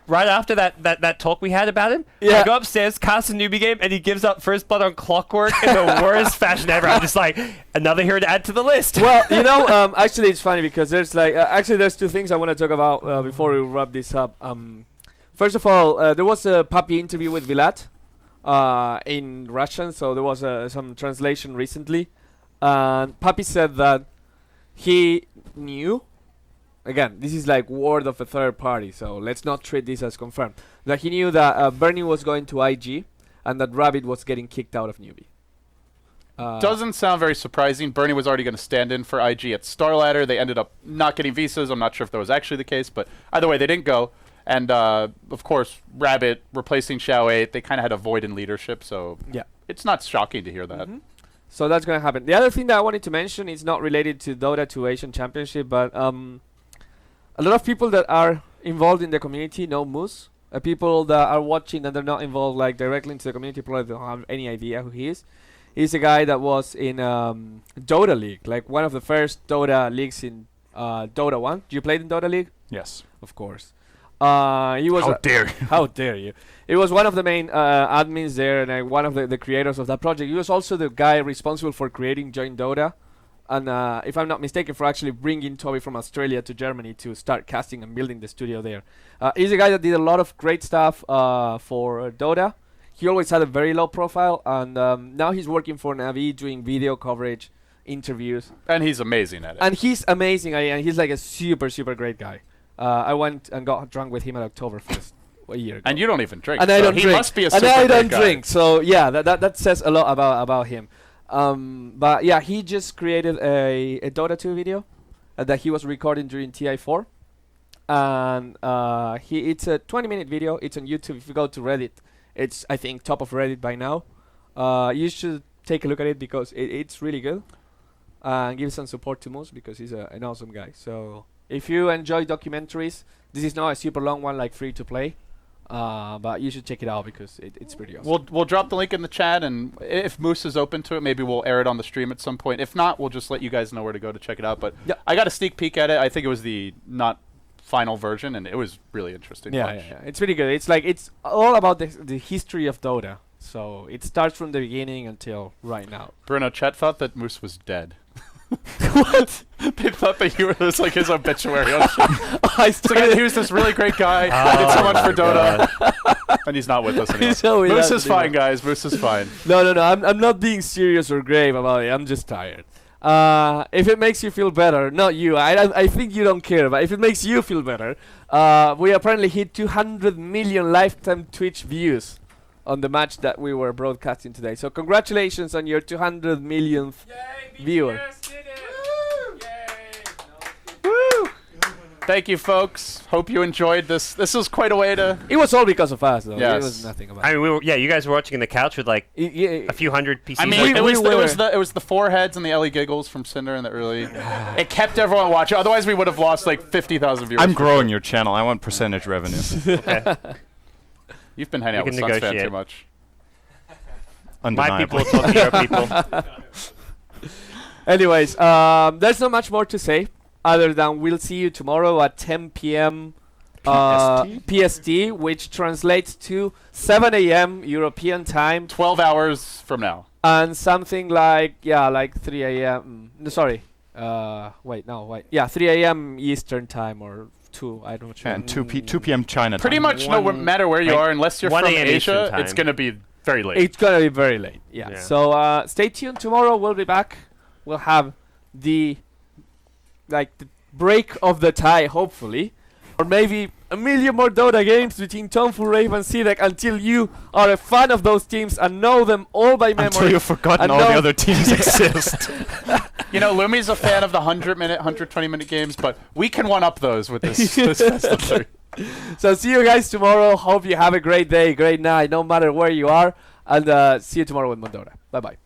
[SPEAKER 2] Right after that talk we had about him,
[SPEAKER 6] Yeah.
[SPEAKER 2] I go upstairs, cast a newbie game, and he gives up first blood on Clockwork in the worst fashion ever. I'm just like, another hero to add to the list.
[SPEAKER 6] well, you know, actually it's funny because there's like there's 2 things I want to talk about before we wrap this up. First of all, there was a Puppy interview with Vilat in Russian, so there was some translation recently, and Puppy said that he knew. Again, this is like word of a third party, so let's not treat this as confirmed. That he knew that Bernie was going to IG, and that Rabbit was getting kicked out of Newbie.
[SPEAKER 1] Doesn't sound very surprising. Bernie was already going to stand in for IG at Starladder. They ended up not getting visas. I'm not sure if that was actually the case, but either way, they didn't go. And of course, Rabbit replacing Xiao 8, they kind of had a void in leadership, so
[SPEAKER 6] Yeah.
[SPEAKER 1] it's not shocking to hear that.
[SPEAKER 6] So that's going to happen. The other thing that I wanted to mention is not related to Dota 2 Asian Championship, but a lot of people that are involved in the community know Moose. People that are watching and they're not involved like directly into the community probably don't have any idea who he is. He's a guy that was in Dota League, like one of the first Dota leagues in Dota 1. Did you play in Dota League?
[SPEAKER 5] yes.
[SPEAKER 6] Of course. He was
[SPEAKER 5] How dare you?
[SPEAKER 6] how dare you? He was one of the main admins there and one of the creators of that project. He was also the guy responsible for creating Join Dota. And if I'm not mistaken, for actually bringing Toby from Australia to Germany to start casting and building the studio there. He's a guy that did a lot of great stuff for Dota. He always had a very low profile, and now he's working for Navi doing video coverage, interviews.
[SPEAKER 1] And he's amazing at it.
[SPEAKER 6] And he's amazing, and he's like a super, super great guy. I went and got drunk with him at Oktoberfest a year ago.
[SPEAKER 1] And you don't even drink.
[SPEAKER 6] And
[SPEAKER 1] so
[SPEAKER 6] I don't
[SPEAKER 1] he
[SPEAKER 6] drink.
[SPEAKER 1] must be a
[SPEAKER 6] And
[SPEAKER 1] super
[SPEAKER 6] I
[SPEAKER 1] great
[SPEAKER 6] don't
[SPEAKER 1] guy.
[SPEAKER 6] drink. So yeah, that says a lot about him. But yeah, he just created a Dota 2 video that he was recording during TI4, and it's a 20-minute video. It's on YouTube. If you go to Reddit, it's I think top of Reddit by now. You should take a look at it because it's really good. And give some support to Moose because he's an awesome guy. So if you enjoy documentaries, this is not a super long one like free to play. But you should check it out because it's pretty awesome.
[SPEAKER 1] We'll drop the link in the chat, and if Moose is open to it, maybe we'll air it on the stream at some point. If not, we'll just let you guys know where to go to check it out. But
[SPEAKER 6] Yep.
[SPEAKER 1] I got a sneak peek at it. I think it was the not final version, and it was really interesting. to watch.
[SPEAKER 6] Yeah. It's really good. It's like it's all about the history of Dota. So it starts from the beginning until right now.
[SPEAKER 1] Bruno, Chet thought that Moose was dead. What? They thought that he was like his obituary. On shit.
[SPEAKER 6] I
[SPEAKER 1] It's like, he was this really great guy. Did so much for Dota, and he's not with us anymore.
[SPEAKER 6] So we
[SPEAKER 1] Moose
[SPEAKER 6] don't
[SPEAKER 1] is
[SPEAKER 6] do
[SPEAKER 1] fine,
[SPEAKER 6] that.
[SPEAKER 1] guys. Moose is fine.
[SPEAKER 6] No. I'm not being serious or grave about it. I'm just tired. If it makes you feel better, not you. I think you don't care, but if it makes you feel better, we apparently hit 200 million lifetime Twitch views on the match that we were broadcasting today. So congratulations on your 200 millionth viewer.
[SPEAKER 1] Woo! Thank you, folks. Hope you enjoyed this. This was quite a way to.
[SPEAKER 6] It was all because of us, though. It
[SPEAKER 1] Yes.
[SPEAKER 6] was nothing about
[SPEAKER 2] I mean, you guys were watching on the couch with like
[SPEAKER 6] it.
[SPEAKER 2] a few hundred PCs.
[SPEAKER 1] I mean,
[SPEAKER 6] We-
[SPEAKER 1] it
[SPEAKER 6] we
[SPEAKER 1] was
[SPEAKER 6] were-
[SPEAKER 1] it was the foreheads and the Ellie giggles from Cinder in the early. It kept everyone watching. Otherwise, we would have lost like 50,000 viewers.
[SPEAKER 5] I'm growing your channel. I want percentage revenue.
[SPEAKER 1] You've been hanging out
[SPEAKER 2] We
[SPEAKER 1] with
[SPEAKER 2] can
[SPEAKER 1] Suns fan
[SPEAKER 2] negotiate.
[SPEAKER 1] too much.
[SPEAKER 2] My people
[SPEAKER 5] Undeniably.
[SPEAKER 2] will talk to your people.
[SPEAKER 6] Anyways, there's not much more to say other than we'll see you tomorrow at 10 p.m. PST, which translates to 7 a.m. European time,
[SPEAKER 1] 12 hours from now.
[SPEAKER 6] and something like 3 a.m. 3 a.m. Eastern time or 2. I'm not sure.
[SPEAKER 5] And 2 p.m. China time.
[SPEAKER 1] Pretty much no matter where you
[SPEAKER 2] like
[SPEAKER 1] are, unless you're
[SPEAKER 2] 1
[SPEAKER 1] from
[SPEAKER 2] a.m. Eastern
[SPEAKER 1] Asia,
[SPEAKER 2] time.
[SPEAKER 1] it's going to be very late.
[SPEAKER 6] It's gonna be very late. Yeah.
[SPEAKER 2] Yeah.
[SPEAKER 6] So stay tuned. Tomorrow we'll be back. We'll have the break of the tie, hopefully, or maybe a million more Dota games between TongFu, Rave, and CDEC until you are a fan of those teams and know them all by memory.
[SPEAKER 5] Until you've forgotten
[SPEAKER 6] And
[SPEAKER 5] all the
[SPEAKER 6] no-
[SPEAKER 5] other teams exist.
[SPEAKER 1] You know, Lumi's a fan of the 100-minute, 120-minute games, but we can one-up those with this Best of 3.
[SPEAKER 6] So see you guys tomorrow. Hope you have a great day, great night, no matter where you are, and see you tomorrow with Mondota. Bye bye.